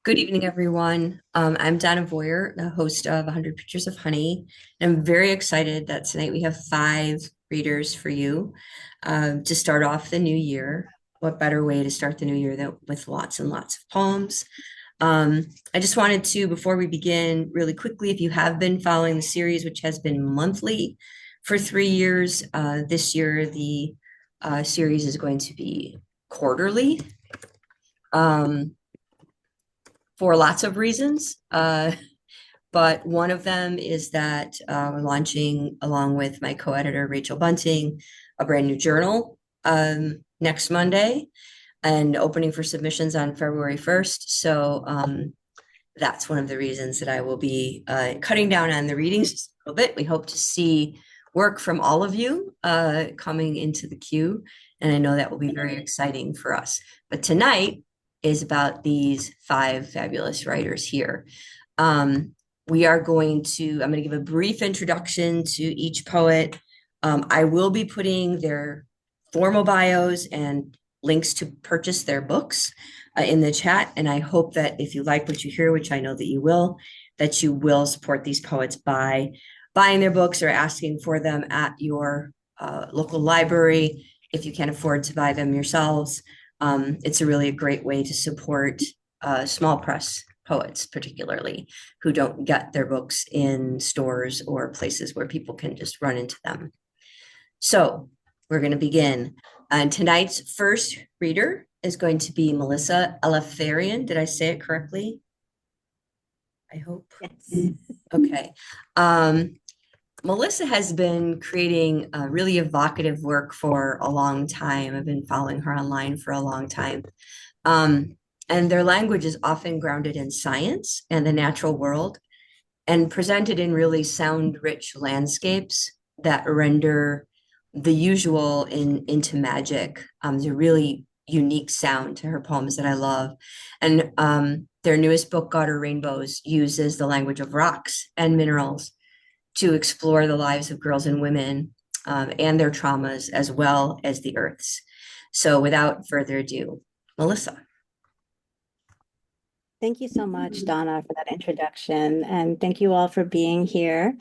Good evening, everyone. I'm Donna Boyer, the host of 100 Pictures of Honey. And I'm very excited that tonight we have five readers for you to start off the new year. What better way to start the new year than with lots and lots of poems? I just wanted to, before we begin, really quickly, if you have been following the series, which has been monthly for 3 years, this year the series is going to be quarterly. Um, for lots of reasons. But one of them is that we're launching, along with my co-editor Rachel Bunting, a brand new journal next Monday and opening for submissions on February 1st. So that's one of the reasons that I will be cutting down on the readings just a little bit. We hope to see work from all of you coming into the queue, and I know that will be very exciting for us. But tonight is about these five fabulous writers here. Um, I'm going to give a brief introduction to each poet. I will be putting their formal bios and links to purchase their books in the chat. And I hope that if you like what you hear, which I know that you will support these poets by buying their books or asking for them at your local library if you can't afford to buy them yourselves. It's a really great way to support small press poets, particularly who don't get their books in stores or places where people can just run into them. So we're going to begin. And tonight's first reader is going to be Melissa Eleftherion. Did I say it correctly? I hope. Yes. Okay. Melissa has been creating really evocative work for a long time. I've been following her online for a long time. Um, and their language is often grounded in science and the natural world and presented in really sound-rich landscapes that render the usual into magic. There's a really unique sound to her poems that I love. And their newest book, God or Rainbows, uses the language of rocks and minerals to explore the lives of girls and women and their traumas, as well as the Earth's. So without further ado, Melissa. Thank you so much, Donna, for that introduction. And thank you all for being here.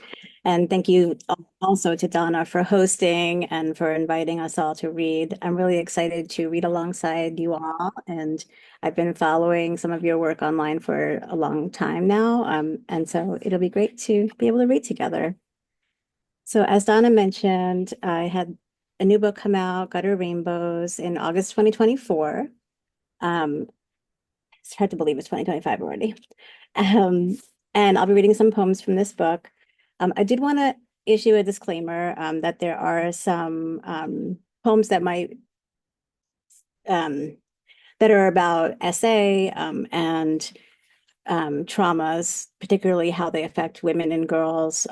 And thank you also to Donna for hosting and for inviting us all to read. I'm really excited to read alongside you all. And I've been following some of your work online for a long time now. And so it'll be great to be able to read together. So as Donna mentioned, I had a new book come out, Gutter Rainbows, in August 2024. It's hard to believe it's 2025 already. Um, and I'll be reading some poems from this book. I did want to issue a disclaimer that there are some poems that might that are about SA and traumas, particularly how they affect women and girls,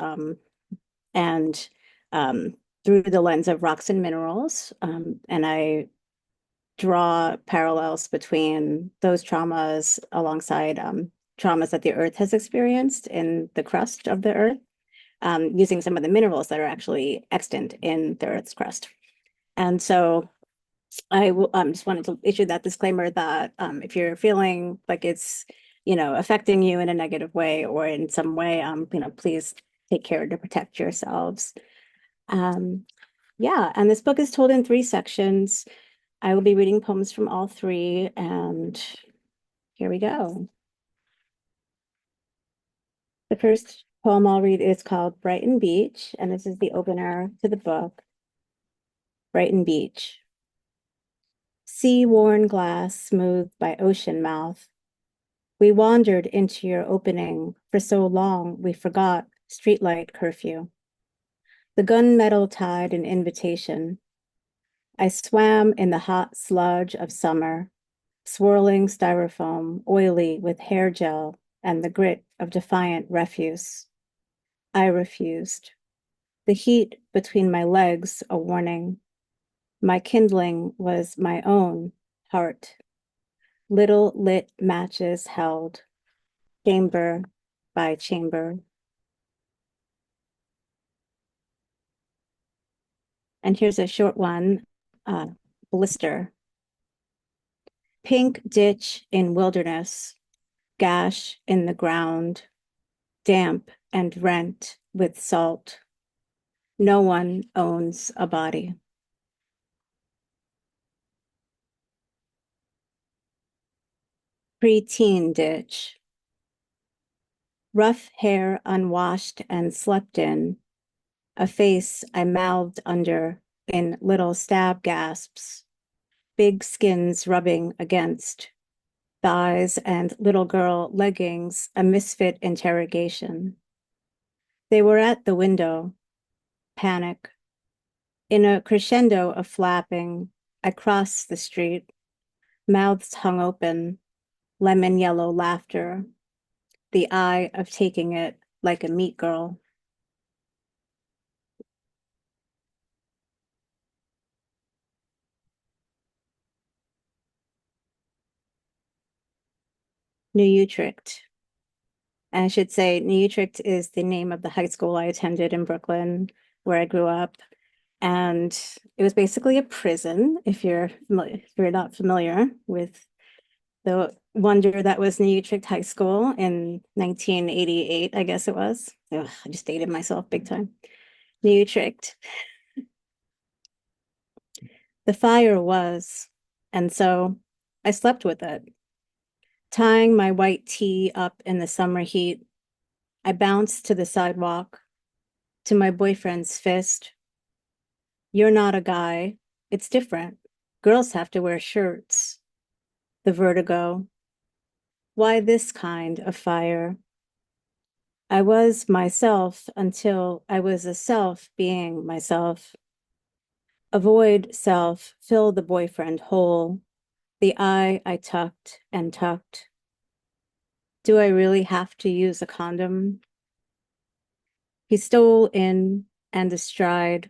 and through the lens of rocks and minerals. And I draw parallels between those traumas alongside traumas that the Earth has experienced in the crust of the Earth, using some of the minerals that are actually extant in the Earth's crust. And so I just wanted to issue that disclaimer that if you're feeling like it's, affecting you in a negative way or in some way, please take care to protect yourselves. Um, yeah, and this book is told in three sections. I will be reading poems from all three, and here we go. The first poem I'll read is called Brighton Beach, and this is the opener to the book. Brighton Beach. Sea-worn glass smoothed by ocean mouth. We wandered into your opening for so long we forgot streetlight curfew. The gunmetal tied an invitation. I swam in the hot sludge of summer, swirling styrofoam, oily with hair gel and the grit of defiant refuse. I refused. The heat between my legs a warning. My kindling was my own heart. Little lit matches held, chamber by chamber. And here's a short one, blister. Pink ditch in wilderness, gash in the ground, damp and rent with salt. No one owns a body. Preteen ditch. Rough hair unwashed and slept in, a face I mouthed under in little stab gasps, big skins rubbing against, thighs and little girl leggings, a misfit interrogation. They were at the window, panic. In a crescendo of flapping, I crossed the street, mouths hung open, lemon yellow laughter, the eye of taking it like a meat girl. New Utrecht. And I should say, New Utrecht is the name of the high school I attended in Brooklyn, where I grew up. And it was basically a prison, if you're not familiar with the wonder that was New Utrecht High School in 1988, I guess it was. Ugh, I just dated myself big time. New Utrecht. The fire was, and so I slept with it. Tying my white tee up in the summer heat, I bounced to the sidewalk, to my boyfriend's fist. You're not a guy. It's different. Girls have to wear shirts. The vertigo. Why this kind of fire? I was myself until I was a self being myself. Avoid self, fill the boyfriend whole. The eye I tucked and tucked. Do I really have to use a condom? He stole in and astride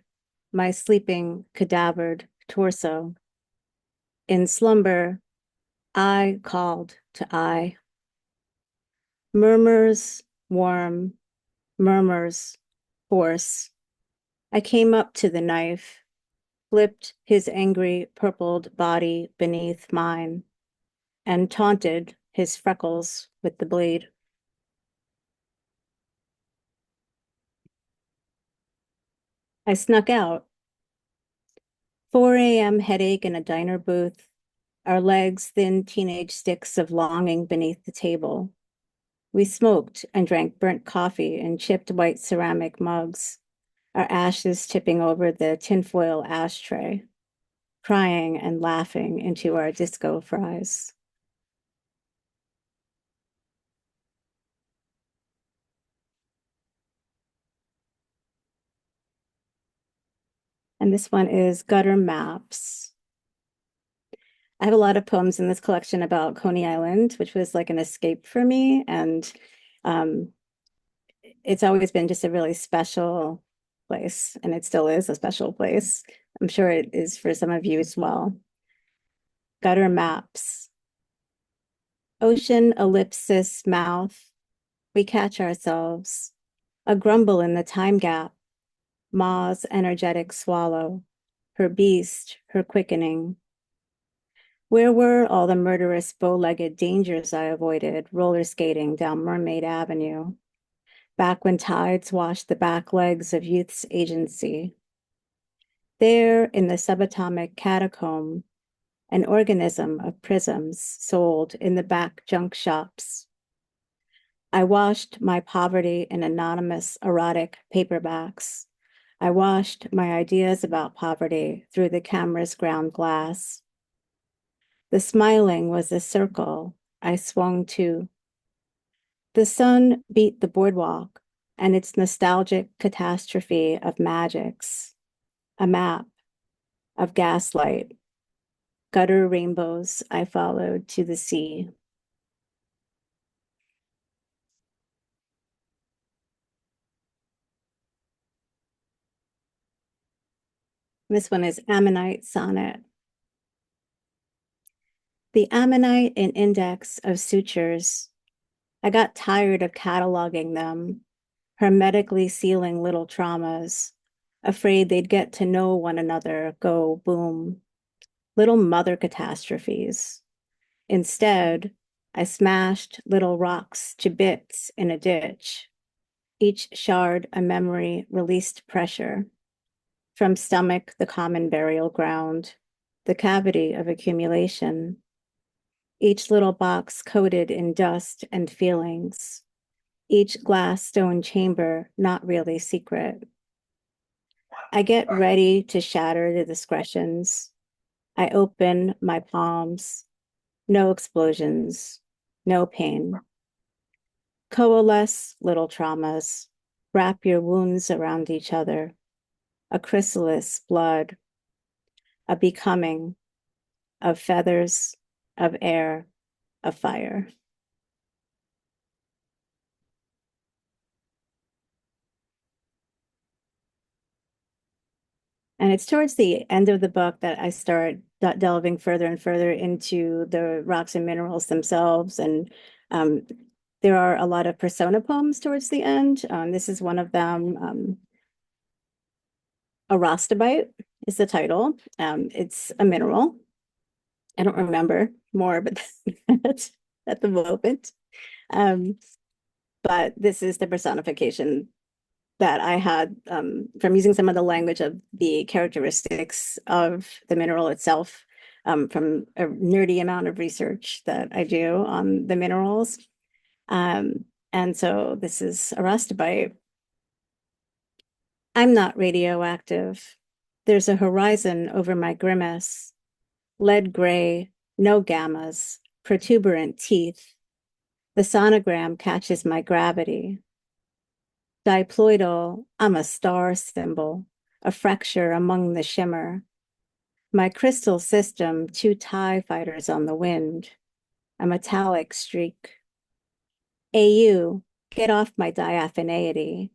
my sleeping cadavered torso. In slumber, I called to I. Murmurs, warm, murmurs, force. I came up to the knife, flipped his angry purpled body beneath mine, and taunted his freckles with the blade. I snuck out. 4 a.m. headache in a diner booth, our legs thin teenage sticks of longing beneath the table. We smoked and drank burnt coffee in chipped white ceramic mugs, our ashes tipping over the tinfoil ashtray, crying and laughing into our disco fries. And this one is Gutter Maps. I have a lot of poems in this collection about Coney Island, which was like an escape for me. And um, it's always been just a really special place, and it still is a special place. I'm sure it is for some of you as well. Gutter Maps. Ocean ellipsis mouth. We catch ourselves. A grumble in the time gap. Ma's energetic swallow. Her beast, her quickening. Where were all the murderous bow-legged dangers I avoided, roller skating down Mermaid Avenue, back when tides washed the back legs of youth's agency? There, in the subatomic catacomb, an organism of prisms sold in the back junk shops. I washed my poverty in anonymous erotic paperbacks. I washed my ideas about poverty through the camera's ground glass. The smiling was a circle I swung to. The sun beat the boardwalk and its nostalgic catastrophe of magics, a map of gaslight, gutter rainbows I followed to the sea. This one is Ammonite Sonnet. The Ammonite and index of sutures. I got tired of cataloging them, hermetically sealing little traumas, afraid they'd get to know one another, go boom, little mother catastrophes. Instead, I smashed little rocks to bits in a ditch, each shard a memory released pressure. From stomach, the common burial ground, the cavity of accumulation, each little box coated in dust and feelings, each glass stone chamber not really secret. I get ready to shatter the discretions. I open my palms, no explosions, no pain. Coalesce little traumas, wrap your wounds around each other, a chrysalis, blood, a becoming of feathers, of air, of fire. And it's towards the end of the book that I start delving further and further into the rocks and minerals themselves. And um, there are a lot of persona poems towards the end. This is one of them. Arostibite is the title. It's a mineral. I don't remember more, but at the moment. Um, but this is the personification that I had from using some of the language of the characteristics of the mineral itself, from a nerdy amount of research that I do on the minerals. And so this is arostibite. I'm not radioactive. There's a horizon over my grimace, lead gray, no gammas, protuberant teeth. The sonogram catches my gravity. Diploidal, I'm a star symbol, a fracture among the shimmer. My crystal system, two TIE fighters on the wind, a metallic streak. AU, get off my diaphaneity.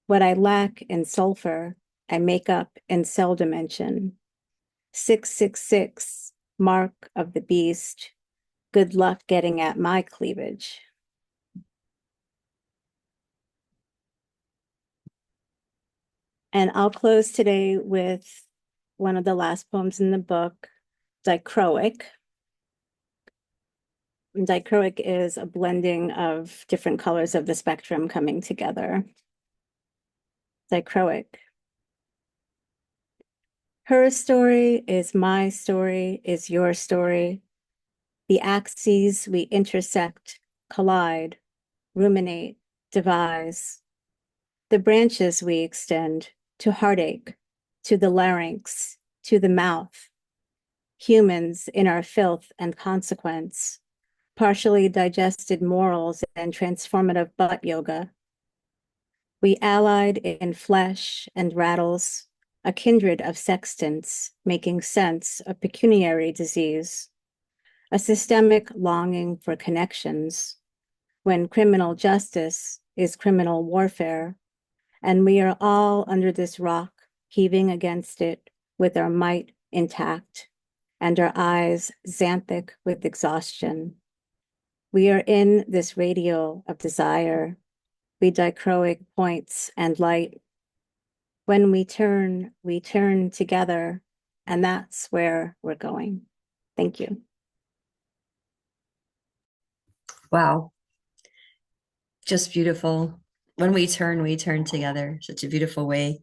What I lack in sulfur, I make up in cell dimension. 666, mark of the beast. Good luck getting at my cleavage. And I'll close today with one of the last poems in the book, Dichroic. Dichroic is a blending of different colors of the spectrum coming together. Dichroic. Her story is my story, is your story. The axes we intersect, collide, ruminate, devise. The branches we extend to heartache, to the larynx, to the mouth. Humans in our filth and consequence, partially digested morals and transformative butt yoga. We allied in flesh and rattles, a kindred of sextants making sense of pecuniary disease, a systemic longing for connections when criminal justice is criminal warfare, and we are all under this rock, heaving against it with our might intact and our eyes xanthic with exhaustion. We are in this radial of desire, we dichroic points and light. When we turn together, and that's where we're going. Thank you. Wow, just beautiful. When we turn together. Such a beautiful way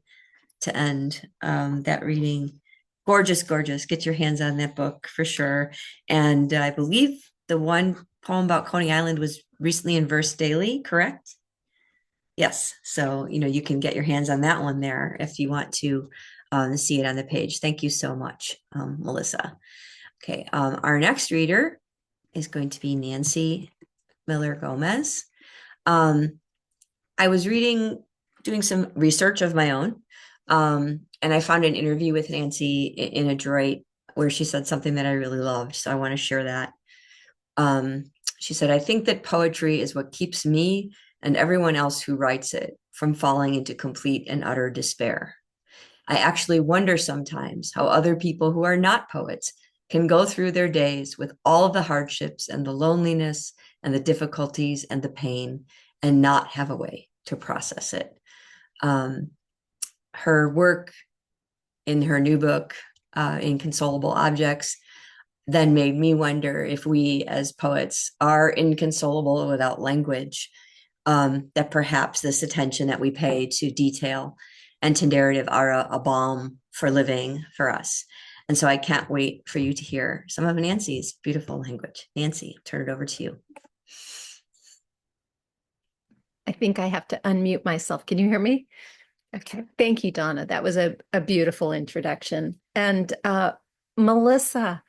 to end that reading. Gorgeous, gorgeous. Get your hands on that book for sure. And I believe the one poem about Coney Island was recently in Verse Daily, correct? Yes. So, you can get your hands on that one there if you want to see it on the page. Thank you so much, Melissa. Okay. Our next reader is going to be Nancy Miller Gomez. I was doing some research of my own, and I found an interview with Nancy in Adroit where she said something that I really loved. So I want to share that. She said, I think that poetry is what keeps me and everyone else who writes it from falling into complete and utter despair. I actually wonder sometimes how other people who are not poets can go through their days with all of the hardships and the loneliness and the difficulties and the pain and not have a way to process it. Her work in her new book, Inconsolable Objects, then made me wonder if we as poets are inconsolable without language, that perhaps this attention that we pay to detail and to narrative are a balm for living for us. And so I can't wait for you to hear some of Nancy's beautiful language. Nancy, I'll turn it over to you. I think I have to unmute myself. Can you hear me? Okay. Thank you, Donna. That was a beautiful introduction. And Melissa,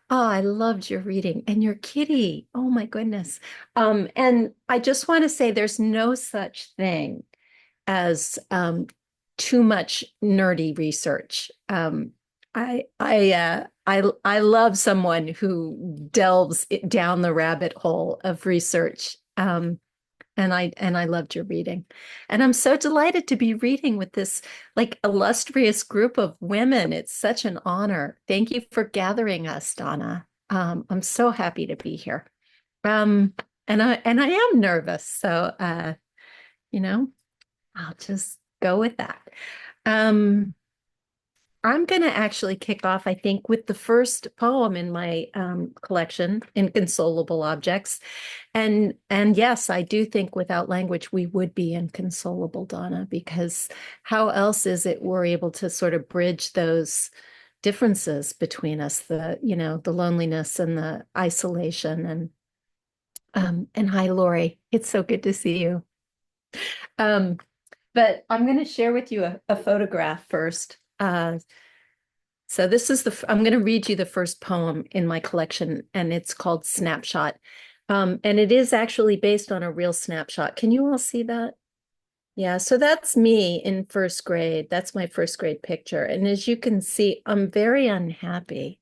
oh, I loved your reading and your kitty. Oh my goodness. And I just want to say there's no such thing as too much nerdy research. I love someone who delves down the rabbit hole of research. And I loved your reading. And I'm so delighted to be reading with this like illustrious group of women. It's such an honor. Thank you for gathering us, Donna. I'm so happy to be here. Um, and I am nervous, so you know, I'll just go with that. Um, I'm going to actually kick off, I think, with the first poem in my collection, Inconsolable Objects. And yes, I do think without language, we would be inconsolable, Donna, because how else is it we're able to sort of bridge those differences between us, the loneliness and the isolation. And hi, Lori. It's so good to see you. Um, but I'm going to share with you a photograph first. So this is I'm going to read you the first poem in my collection, and it's called Snapshot. And it is actually based on a real snapshot. Can you all see that? Yeah, so that's me in first grade. That's my first grade picture. And as you can see, I'm very unhappy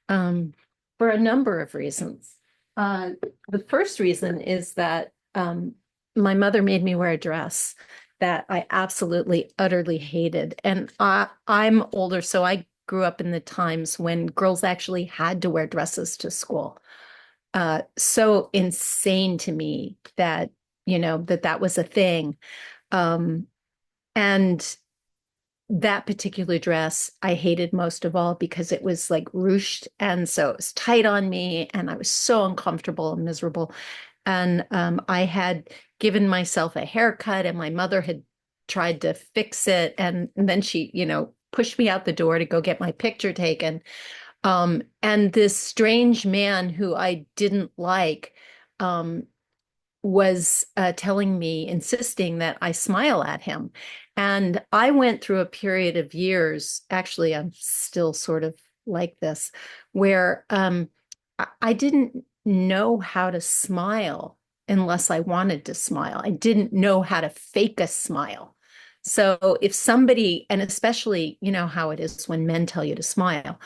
for a number of reasons. The first reason is that my mother made me wear a dress that I absolutely, utterly hated. And I'm older, so I grew up in the times when girls actually had to wear dresses to school. So insane to me that, that was a thing. Um, and that particular dress I hated most of all because it was like ruched. And so it was tight on me and I was so uncomfortable and miserable. And I had given myself a haircut and my mother had tried to fix it. And then she, pushed me out the door to go get my picture taken. And this strange man who I didn't like, was telling me, insisting that I smile at him. And I went through a period of years, actually, I'm still sort of like this, where I didn't know how to smile unless I wanted to smile. I didn't know how to fake a smile. So if somebody, and especially, how it is when men tell you to smile,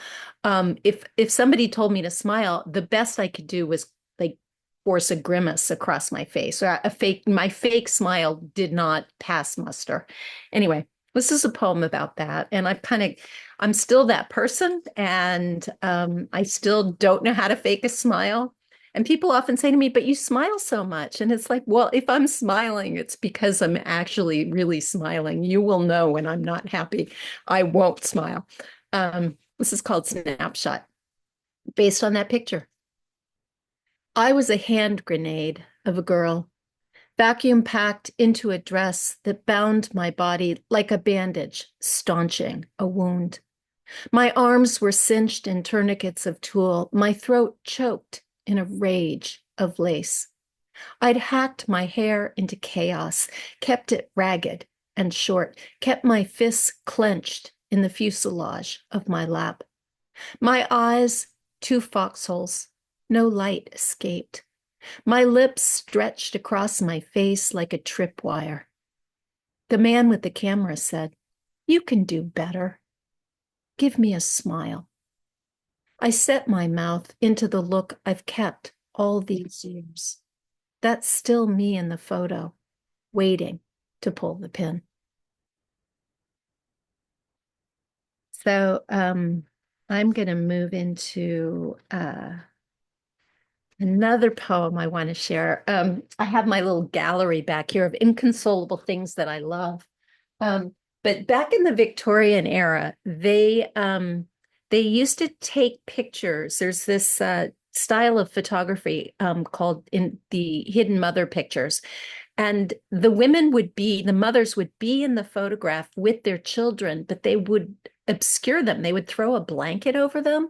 if somebody told me to smile, the best I could do was like force a grimace across my face, or my fake smile did not pass muster. Anyway, this is a poem about that. And I'm still that person. And I still don't know how to fake a smile. And people often say to me, but you smile so much. And it's like, well, if I'm smiling, it's because I'm actually really smiling. You will know when I'm not happy. I won't smile. This is called Snapshot, based on that picture. I was a hand grenade of a girl, vacuum packed into a dress that bound my body like a bandage, staunching a wound. My arms were cinched in tourniquets of tulle, my throat choked in a rage of lace. I'd hacked my hair into chaos, kept it ragged and short, kept my fists clenched in the fuselage of my lap. My eyes, two foxholes, no light escaped. My lips stretched across my face like a tripwire. The man with the camera said, "You can do better. Give me a smile." I set my mouth into the look I've kept all these years. That's still me in the photo, waiting to pull the pin. So I'm going to move into another poem I want to share. I have my little gallery back here of inconsolable things that I love. But back in the Victorian era, they used to take pictures. There's this style of photography called in the hidden mother pictures. And the mothers would be in the photograph with their children, but they would obscure them. They would throw a blanket over them.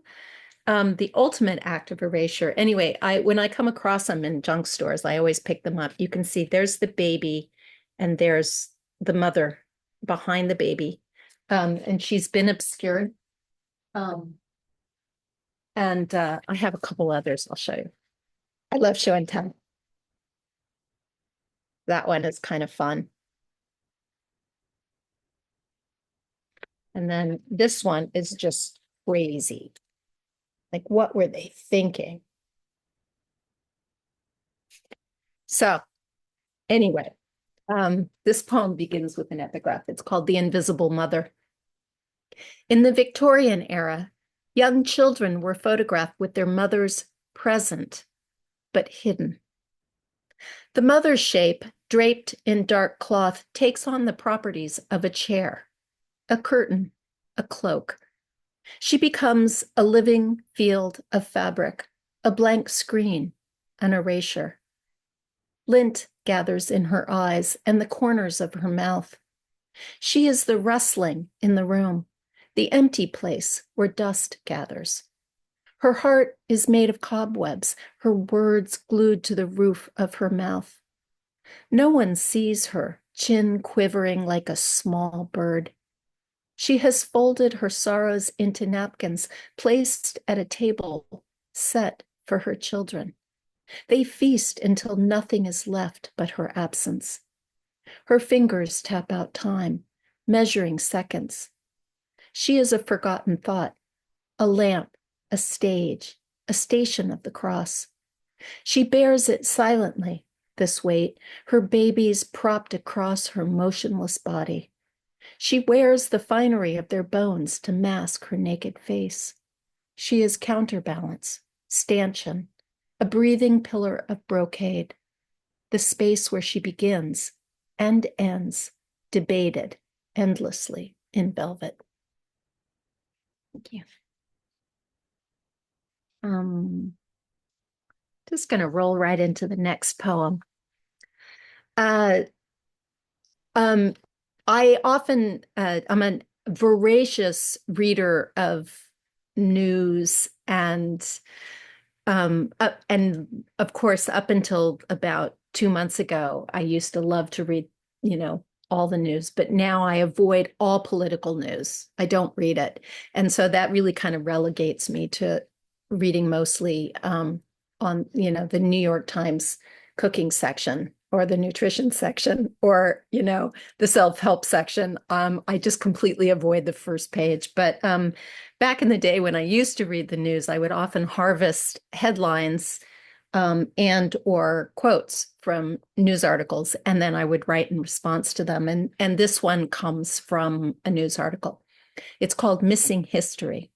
The ultimate act of erasure. Anyway, when I come across them in junk stores, I always pick them up. You can see there's the baby and there's the mother behind the baby. And she's been obscured. And I have a couple others I'll show you. I love show and tell. That one is kind of fun. And then this one is just crazy. Like, what were they thinking? So anyway, this poem begins with an epigraph. It's called The Invisible Mother. In the Victorian era, young children were photographed with their mothers present, but hidden. The mother's shape, draped in dark cloth, takes on the properties of a chair, a curtain, a cloak. She becomes a living field of fabric, a blank screen, an erasure. Lint gathers in her eyes and the corners of her mouth. She is the rustling in the room, the empty place where dust gathers. Her heart is made of cobwebs, her words glued to the roof of her mouth. No one sees her, chin quivering like a small bird. She has folded her sorrows into napkins, placed at a table set for her children. They feast until nothing is left but her absence. Her fingers tap out time, measuring seconds. She is a forgotten thought, a lamp, a stage, a station of the cross. She bears it silently, this weight, her babies propped across her motionless body. She wears the finery of their bones to mask her naked face. She is counterbalance, stanchion, a breathing pillar of brocade, the space where she begins and ends, debated endlessly in velvet. Thank you. Just going to roll right into the next poem. I often, I'm a voracious reader of news and of course, up until about 2 months ago, I used to love to read, all the news, but now I avoid all political news. I don't read it. And so that really kind of relegates me to reading mostly on, the New York Times cooking section or the nutrition section or, the self-help section. I just completely avoid the first page. But back in the day when I used to read the news, I would often harvest headlines and or quotes from news articles, and then I would write in response to them. And this one comes from a news article. It's called Missing History.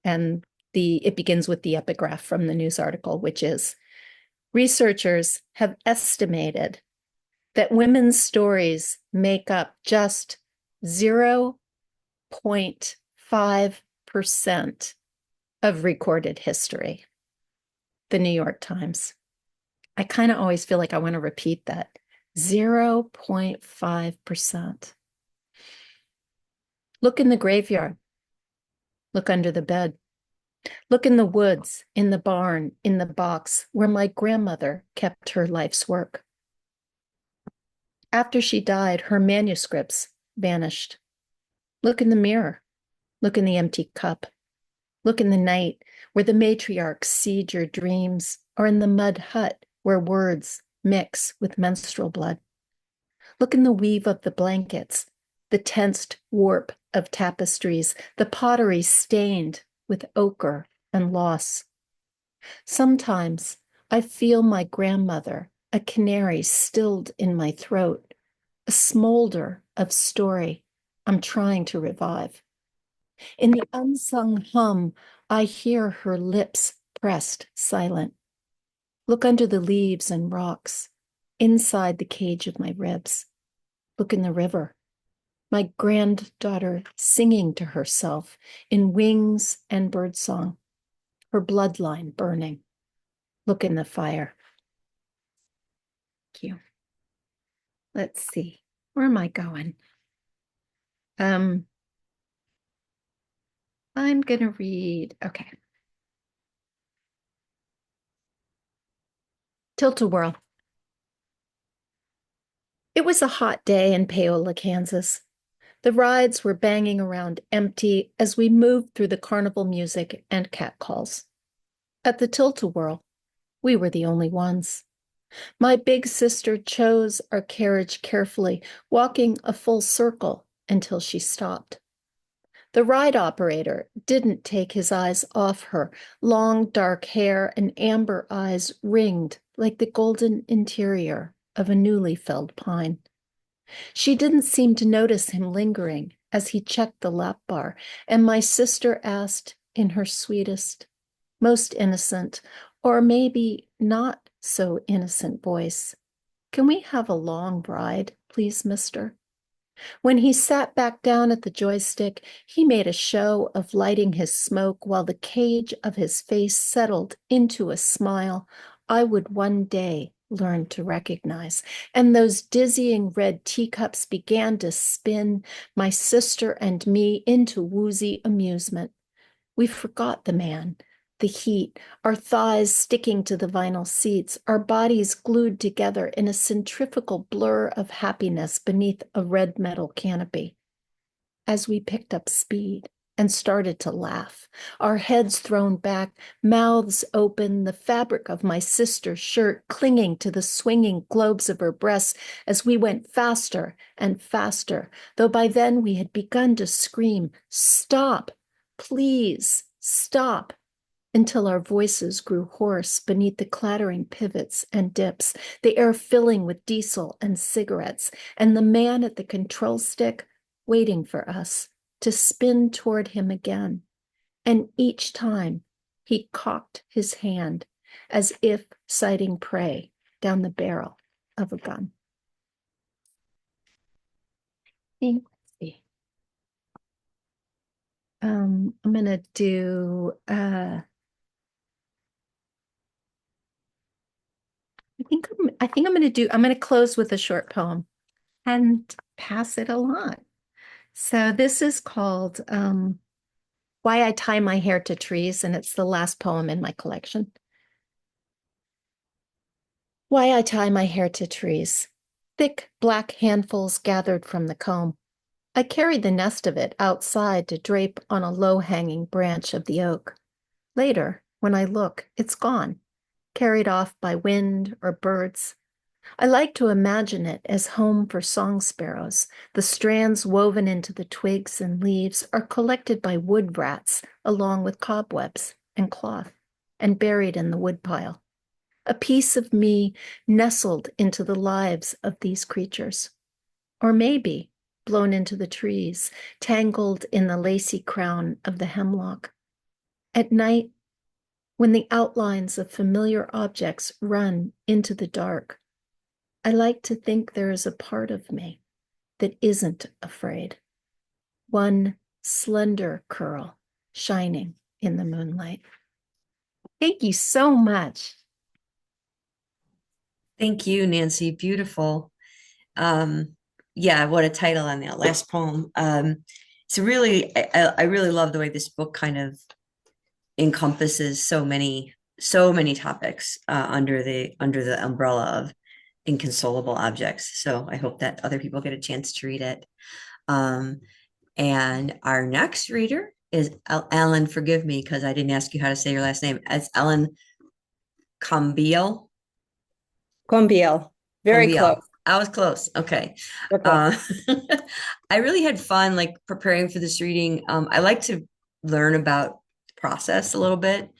And it begins with the epigraph from the news article, which is, researchers have estimated that women's stories make up just 0.5% of recorded history. The New York Times. I kind of always feel like I want to repeat that. 0.5%. Look in the graveyard. Look under the bed. Look in the woods, in the barn, in the box where my grandmother kept her life's work. After she died, her manuscripts vanished. Look in the mirror. Look in the empty cup. Look in the night where the matriarchs seed your dreams, or in the mud hut where words mix with menstrual blood. Look in the weave of the blankets, the tensed warp of tapestries, the pottery stained with ochre and loss. Sometimes I feel my grandmother, a canary stilled in my throat, a smolder of story I'm trying to revive. In the unsung hum, I hear her lips pressed silent. Look under the leaves and rocks, inside the cage of my ribs. Look in the river. my granddaughter singing to herself in wings and birdsong, her bloodline burning. Look in the fire. Thank you. Let's see. Where am I going? I'm going to read, okay. Tilt-a-whirl. It was a hot day in Paola, Kansas. The rides were banging around empty as we moved through the carnival music and catcalls. At the Tilt-a-whirl, we were the only ones. My big sister chose our carriage carefully, walking a full circle until she stopped. The ride operator didn't take his eyes off her. Long dark hair and amber eyes ringed like the golden interior of a newly felled pine. She didn't seem to notice him lingering as he checked the lap bar, and my sister asked in her sweetest, most innocent, or maybe not so innocent voice, "Can we have a long ride, please, mister?" When he sat back down at the joystick, he made a show of lighting his smoke while the cage of his face settled into a smile I would one day learn to recognize. And those dizzying red teacups began to spin my sister and me into woozy amusement. We forgot the man, the heat, our thighs sticking to the vinyl seats, our bodies glued together in a centrifugal blur of happiness beneath a red metal canopy. As we picked up speed and started to laugh, our heads thrown back, mouths open, the fabric of my sister's shirt clinging to the swinging globes of her breasts as we went faster and faster, though by then we had begun to scream, "Stop! Please stop," until our voices grew hoarse beneath the clattering pivots and dips, the air filling with diesel and cigarettes, and the man at the control stick waiting for us to spin toward him again. And each time he cocked his hand as if sighting prey down the barrel of a gun. Let's see. I'm gonna do I'm gonna close with a short poem and pass it along. So this is called Why I Tie My Hair to Trees, and it's the last poem in my collection. Why I tie my hair to trees. Thick black handfuls gathered from the comb. I carried the nest of it outside to drape on a low-hanging branch of the oak. Later, when I look, it's gone, carried off by wind or birds. I like to imagine it as home for song sparrows. The strands woven into the twigs and leaves are collected by wood rats along with cobwebs and cloth and buried in the woodpile. A piece of me nestled into the lives of these creatures. Or maybe blown into the trees, tangled in the lacy crown of the hemlock. At night, when the outlines of familiar objects run into the dark, I like to think there is a part of me that isn't afraid. One slender curl shining in the moonlight. Thank you so much. Thank you, Nancy. Beautiful. Yeah, what a title on that last poem. It's really, I really love the way this book kind of encompasses so many topics under the umbrella of inconsolable objects. So I hope that other people get a chance to read it. And our next reader is Ellen. Forgive me because I didn't ask you how to say your last name. It's Ellen Kombiyil. Kombiyil. Very Kombiyil. close. I was close. Okay. We're close. I really had fun like preparing for this reading. I like to learn about the process a little bit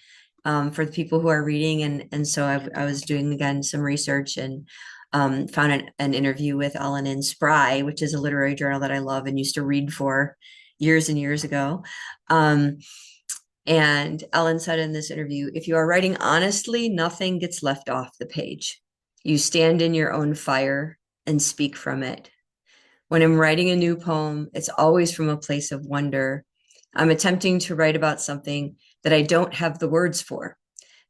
for the people who are reading. And so I was doing again some research and found an interview with Ellen in Spry, which is a literary journal that I love and used to read for years and years ago. And Ellen said in this interview, if you are writing honestly, nothing gets left off the page. You stand in your own fire and speak from it. When I'm writing a new poem, it's always from a place of wonder. I'm attempting to write about something that I don't have the words for,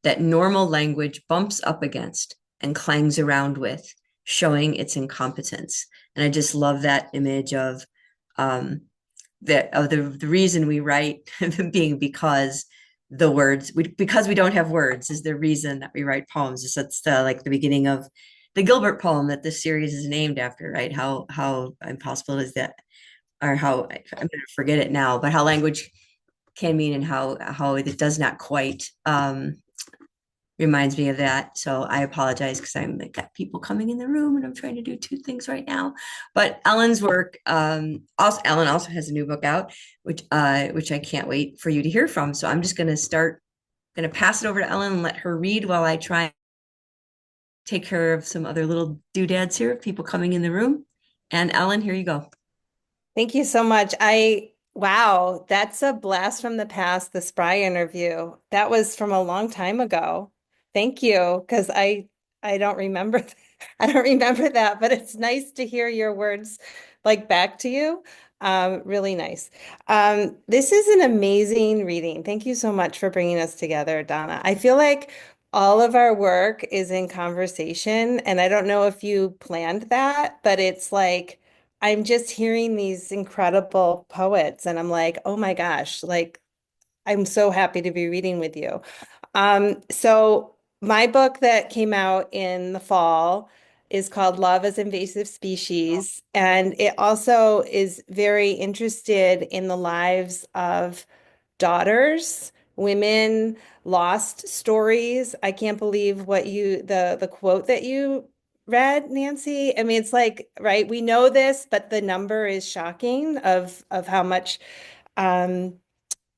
that normal language bumps up against and clangs around with, showing its incompetence. And I just love that image of the reason we write being because because we don't have words is the reason that we write poems. So that's like the beginning of the Gilbert poem that this series is named after, right? How impossible is that, or how I'm going to forget it now, but how language can mean and how it does not quite reminds me of that. So I apologize because I'm like, got people coming in the room and I'm trying to do two things right now. But Ellen's work, also Ellen also has a new book out, which I can't wait for you to hear from. So I'm just gonna pass it over to Ellen and let her read while I try and take care of some other little doodads here, people coming in the room. And Ellen, here you go. Thank you so much. Wow, that's a blast from the past, the Spry interview. That was from a long time ago. Thank you, because I don't remember I don't remember that, but it's nice to hear your words like back to you. Really nice. This is an amazing reading. Thank you so much for bringing us together, Donna. I feel like all of our work is in conversation, and I don't know if you planned that, but it's like I'm just hearing these incredible poets, and I'm like, oh my gosh, like I'm so happy to be reading with you. So my book that came out in the fall is called Love as Invasive Species, and it also is very interested in the lives of daughters, women, lost stories. I can't believe what the quote that you read, Nancy. I mean, it's like, right, we know this, but the number is shocking of how much um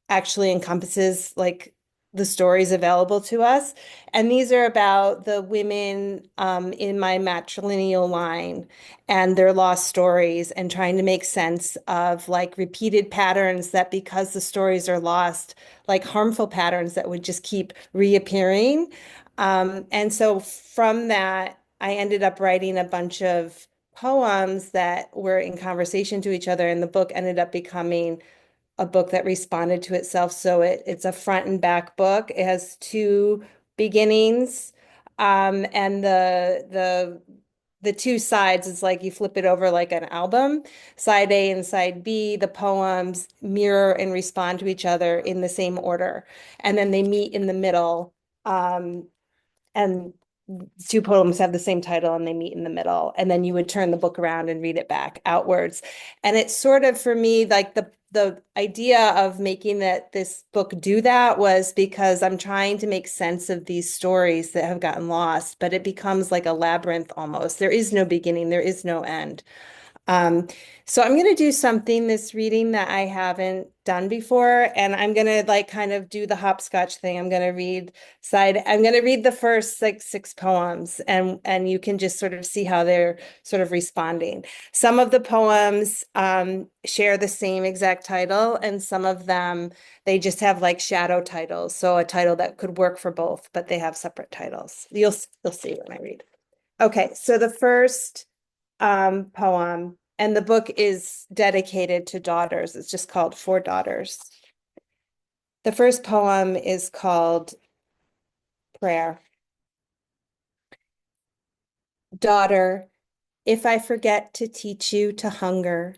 actually encompasses like the stories available to us. And these are about the women in my matrilineal line and their lost stories and trying to make sense of like repeated patterns that because the stories are lost, like harmful patterns that would just keep reappearing. And so from that, I ended up writing a bunch of poems that were in conversation to each other, and the book ended up becoming a book that responded to itself. So it's a front and back book. It has two beginnings. And the two sides, it's like you flip it over like an album. Side A and side B, the poems mirror and respond to each other in the same order. And then they meet in the middle. And two poems have the same title and they meet in the middle. And then you would turn the book around and read it back outwards. And it's sort of for me, like the idea of making this book do that was because I'm trying to make sense of these stories that have gotten lost, but it becomes like a labyrinth almost. There is no beginning, there is no end. Um, so I'm going to do something this reading that I haven't done before, and I'm going to like kind of do the hopscotch thing. I'm going to read the first like six poems, and you can just sort of see how they're sort of responding. Some of the poems share the same exact title, and some of them they just have like shadow titles. So a title that could work for both, but they have separate titles. You'll see when I read. Okay, so the first poem, and the book is dedicated to daughters. It's just called For Daughters. The first poem is called Prayer. Daughter, if I forget to teach you to hunger,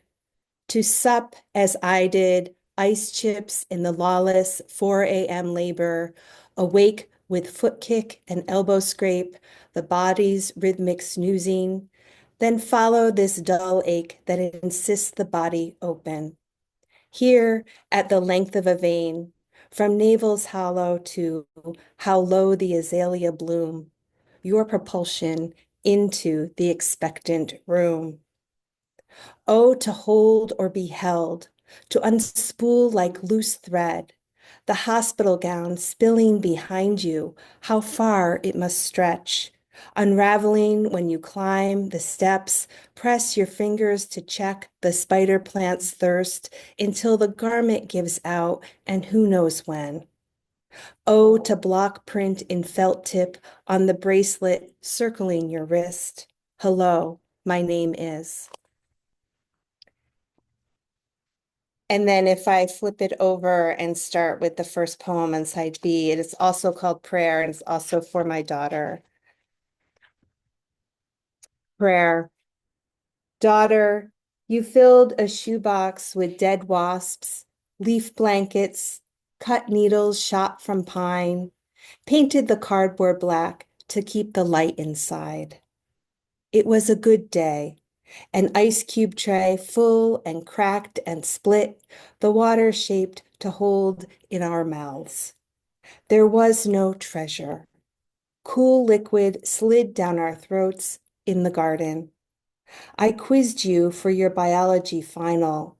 to sup as I did, ice chips in the lawless 4 a.m. labor, awake with foot kick and elbow scrape, the body's rhythmic snoozing, then follow this dull ache that insists the body open. Here, at the length of a vein, from navel's hollow to how low the azalea bloom, your propulsion into the expectant room. Oh, to hold or be held, to unspool like loose thread, the hospital gown spilling behind you, how far it must stretch. Unraveling when you climb the steps, press your fingers to check the spider plant's thirst until the garment gives out, and who knows when. Oh, to block print in felt tip on the bracelet circling your wrist. Hello, my name is. And then if I flip it over and start with the first poem on side B, it is also called Prayer, and it's also for my daughter. Prayer. Daughter, you filled a shoebox with dead wasps, leaf blankets, cut needles shot from pine, painted the cardboard black to keep the light inside. It was a good day. An ice cube tray full and cracked and split, the water shaped to hold in our mouths. There was no treasure. Cool liquid slid down our throats in the garden. I quizzed you for your biology final,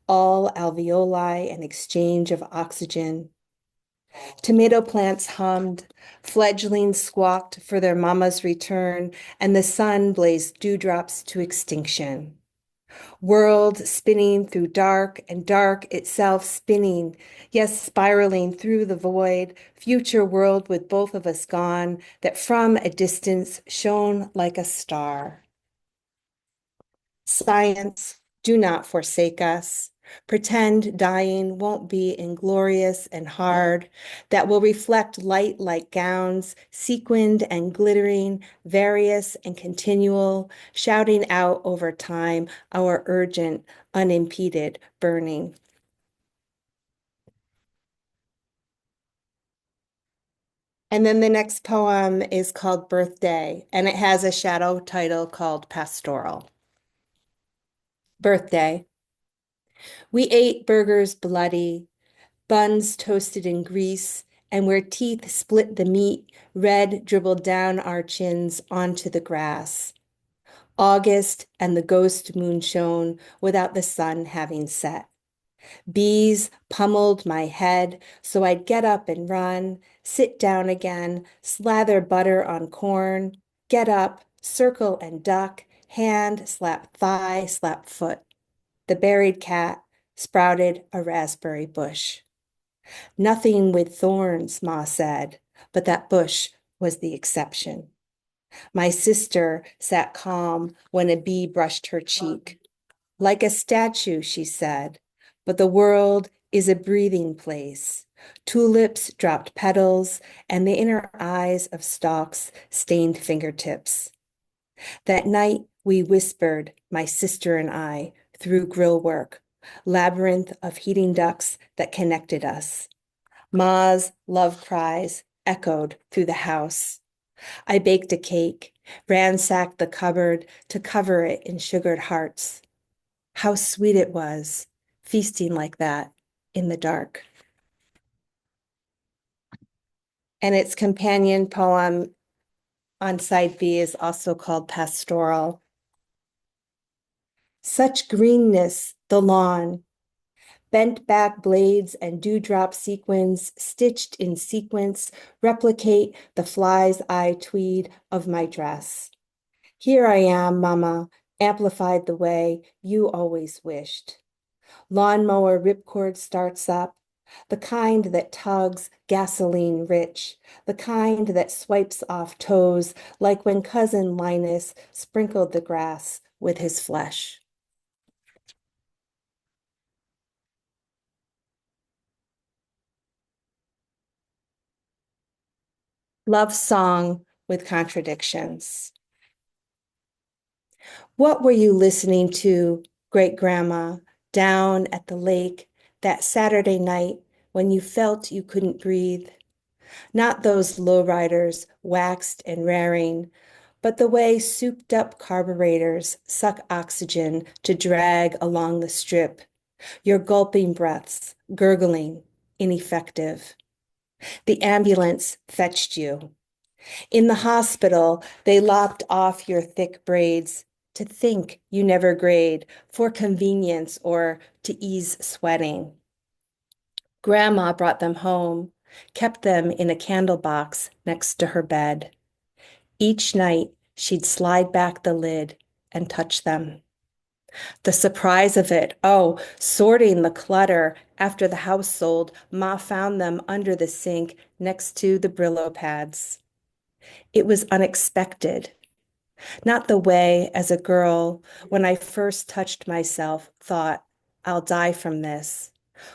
all alveoli and exchange of oxygen. Tomato plants hummed, fledglings squawked for their mama's return, and the sun blazed dewdrops to extinction. World spinning through dark and dark itself spinning, yes, spiraling through the void, future world with both of us gone, that from a distance shone like a star. Science, do not forsake us. Pretend dying won't be inglorious and hard, that will reflect light like gowns, sequined and glittering, various and continual, shouting out over time our urgent, unimpeded burning. And then the next poem is called Birthday, and it has a shadow title called Pastoral. Birthday. We ate burgers bloody, buns toasted in grease, and where teeth split the meat, red dribbled down our chins onto the grass. August and the ghost moon shone without the sun having set. Bees pummeled my head so I'd get up and run, sit down again, slather butter on corn, get up, circle and duck, hand slap thigh, slap foot. The buried cat sprouted a raspberry bush. Nothing with thorns, Ma said, but that bush was the exception. My sister sat calm when a bee brushed her cheek. Like a statue, she said, but the world is a breathing place. Tulips dropped petals, and the inner eyes of stalks stained fingertips. That night, we whispered, my sister and I, through grill work, labyrinth of heating ducts that connected us. Ma's love cries echoed through the house. I baked a cake, ransacked the cupboard to cover it in sugared hearts. How sweet it was, feasting like that in the dark. And its companion poem on side B is also called Pastoral. Such greenness, the lawn, bent back blades and dewdrop sequins stitched in sequence replicate the fly's eye tweed of my dress. Here I am, Mama, amplified the way you always wished. Lawnmower ripcord starts up, the kind that tugs gasoline rich, the kind that swipes off toes like when cousin Linus sprinkled the grass with his flesh. Love song with contradictions. What were you listening to, great grandma, down at the lake that Saturday night when you felt you couldn't breathe? Not those lowriders waxed and raring, but the way souped up carburetors suck oxygen to drag along the strip, your gulping breaths, gurgling, ineffective. The ambulance fetched you. In the hospital, they lopped off your thick braids to think you never grayed for convenience or to ease sweating. Grandma brought them home, kept them in a candle box next to her bed. Each night, she'd slide back the lid and touch them. The surprise of it, oh, sorting the clutter after the house sold, Ma found them under the sink next to the Brillo pads. It was unexpected, not the way as a girl, when I first touched myself, thought I'll die from this.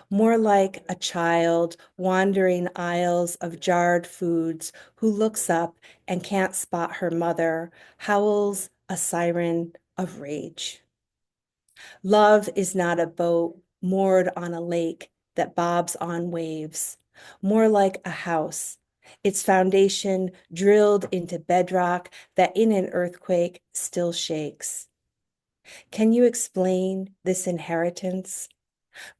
More like a child wandering aisles of jarred foods who looks up and can't spot her mother, howls a siren of rage. Love is not a boat moored on a lake that bobs on waves, more like a house, its foundation drilled into bedrock that in an earthquake still shakes. Can you explain this inheritance?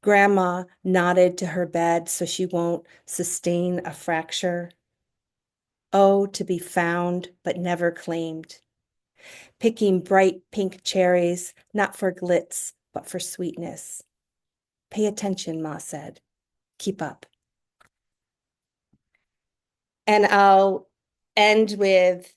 Grandma nodded to her bed so she won't sustain a fracture. Oh, to be found but never claimed. Picking bright pink cherries, not for glitz, but for sweetness. Pay attention, Ma said. Keep up. And I'll end with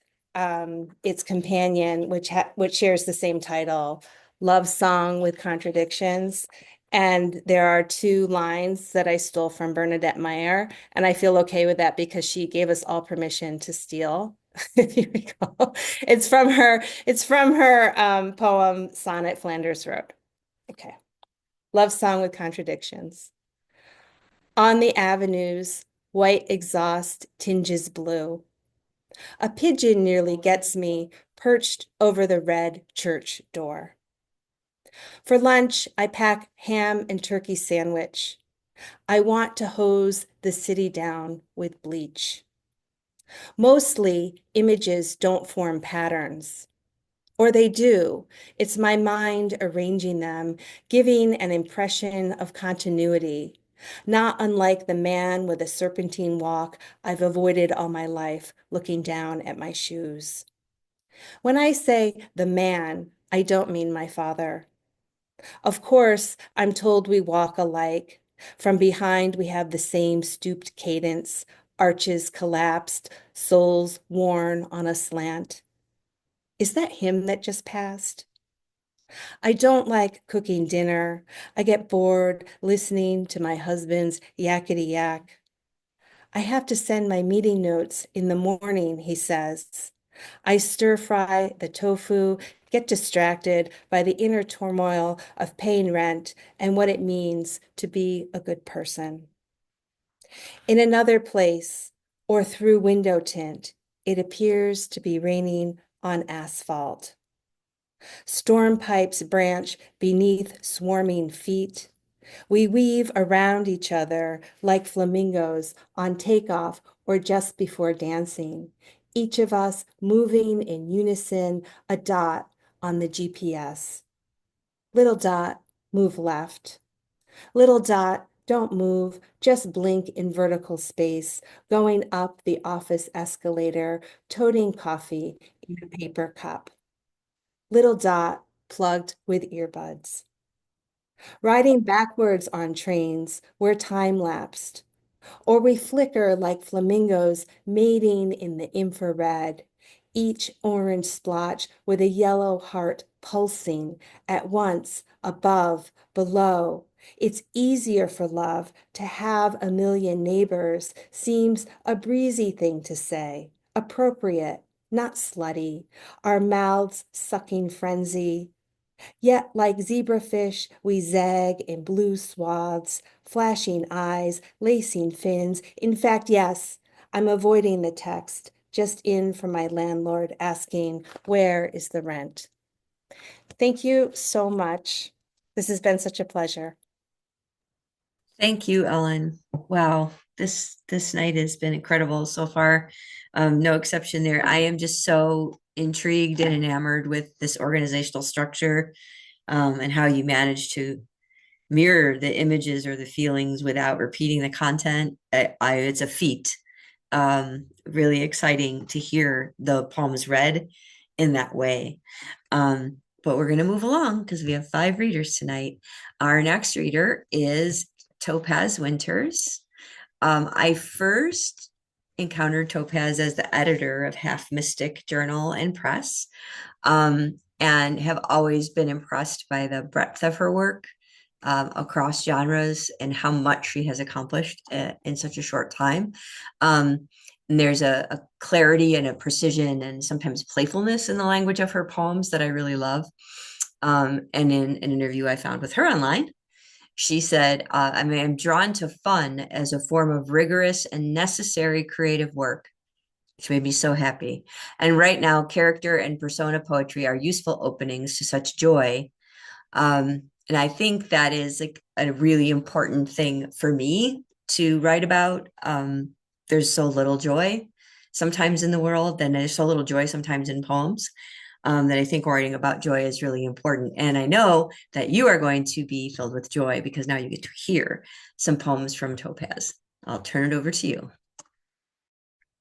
its companion, which shares the same title, Love Song with Contradictions. And there are two lines that I stole from Bernadette Meyer, and I feel okay with that because she gave us all permission to steal. If you recall, it's from her poem Sonnet Flanders Road. Okay. Love Song with Contradictions. On the avenues, white exhaust tinges blue. A pigeon nearly gets me, perched over the red church door. For lunch, I pack ham and turkey sandwich. I want to hose the city down with bleach. Mostly, images don't form patterns. Or they do. It's my mind arranging them, giving an impression of continuity, not unlike the man with a serpentine walk I've avoided all my life, looking down at my shoes. When I say the man, I don't mean my father. Of course, I'm told we walk alike. From behind, we have the same stooped cadence, arches collapsed, soles worn on a slant. Is that him that just passed? I don't like cooking dinner. I get bored listening to my husband's yakety yak. I have to send my meeting notes in the morning, he says. I stir fry the tofu, get distracted by the inner turmoil of paying rent and what it means to be a good person. In another place, or through window tint, it appears to be raining on asphalt. Storm pipes branch beneath swarming feet. We weave around each other like flamingos on takeoff or just before dancing, each of us moving in unison, a dot on the GPS. Little dot, move left. Little dot, don't move, just blink in vertical space, going up the office escalator, toting coffee in a paper cup. Little dot, plugged with earbuds. Riding backwards on trains, we're time lapsed, or we flicker like flamingos mating in the infrared, each orange splotch with a yellow heart pulsing at once, above, below. It's easier for love to have a million neighbors, seems a breezy thing to say, appropriate, not slutty, our mouths sucking frenzy. Yet, like zebrafish, we zag in blue swaths, flashing eyes, lacing fins. In fact, yes, I'm avoiding the text, just in from my landlord asking, where is the rent? Thank you so much. This has been such a pleasure. Thank you, Ellen. Wow, this night has been incredible so far. No exception there. I am just so intrigued and enamored with this organizational structure, and how you manage to mirror the images or the feelings without repeating the content. It's a feat. Really exciting to hear the poems read in that way. But we're going to move along because we have 5 readers tonight. Our next reader is Topaz Winters. I first encountered Topaz as the editor of Half Mystic Journal and Press, and have always been impressed by the breadth of her work, across genres and how much she has accomplished in such a short time. And there's a clarity and a precision and sometimes playfulness in the language of her poems that I really love. And in an interview I found with her online, She said, I'm drawn to fun as a form of rigorous and necessary creative work, which made me so happy. And right now, character and persona poetry are useful openings to such joy. And I think that is like a really important thing for me to write about. There's so little joy sometimes in the world, and there's so little joy sometimes in poems, that I think writing about joy is really important. And I know that you are going to be filled with joy because now you get to hear some poems from Topaz. I'll turn it over to you.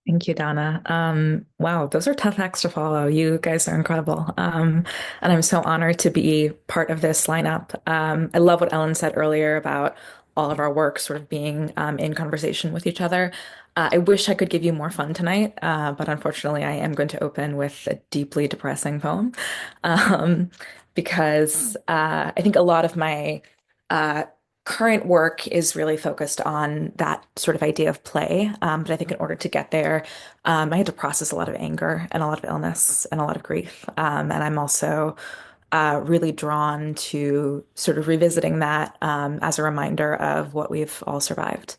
Thank you, Donna. Wow, those are tough acts to follow. You guys are incredible. And I'm so honored to be part of this lineup. I love what Ellen said earlier about all of our work sort of being in conversation with each other. I wish I could give you more fun tonight, but unfortunately, I am going to open with a deeply depressing poem um, because I think a lot of my uh, current work is really focused on that sort of idea of play. But I think in order to get there, I had to process a lot of anger and a lot of illness and a lot of grief. And I'm also really drawn to sort of revisiting that as a reminder of what we've all survived.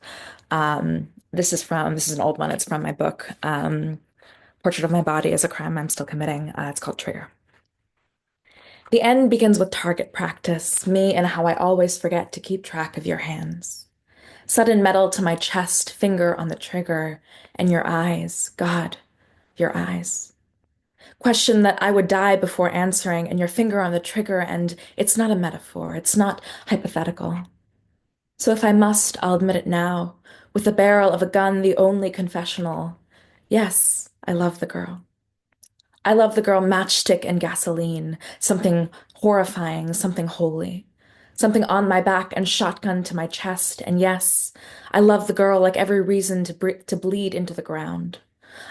This is an old one. It's from my book, Portrait of My Body as a Crime I'm Still Committing. It's called Trigger. The end begins with target practice, me and how I always forget to keep track of your hands. Sudden metal to my chest, finger on the trigger, and your eyes, God, your eyes. Question that I would die before answering, and your finger on the trigger, and it's not a metaphor, it's not hypothetical. So if I must, I'll admit it now, with the barrel of a gun, the only confessional. Yes, I love the girl. I love the girl matchstick and gasoline, something horrifying, something holy, something on my back and shotgun to my chest. And yes, I love the girl like every reason to bleed into the ground.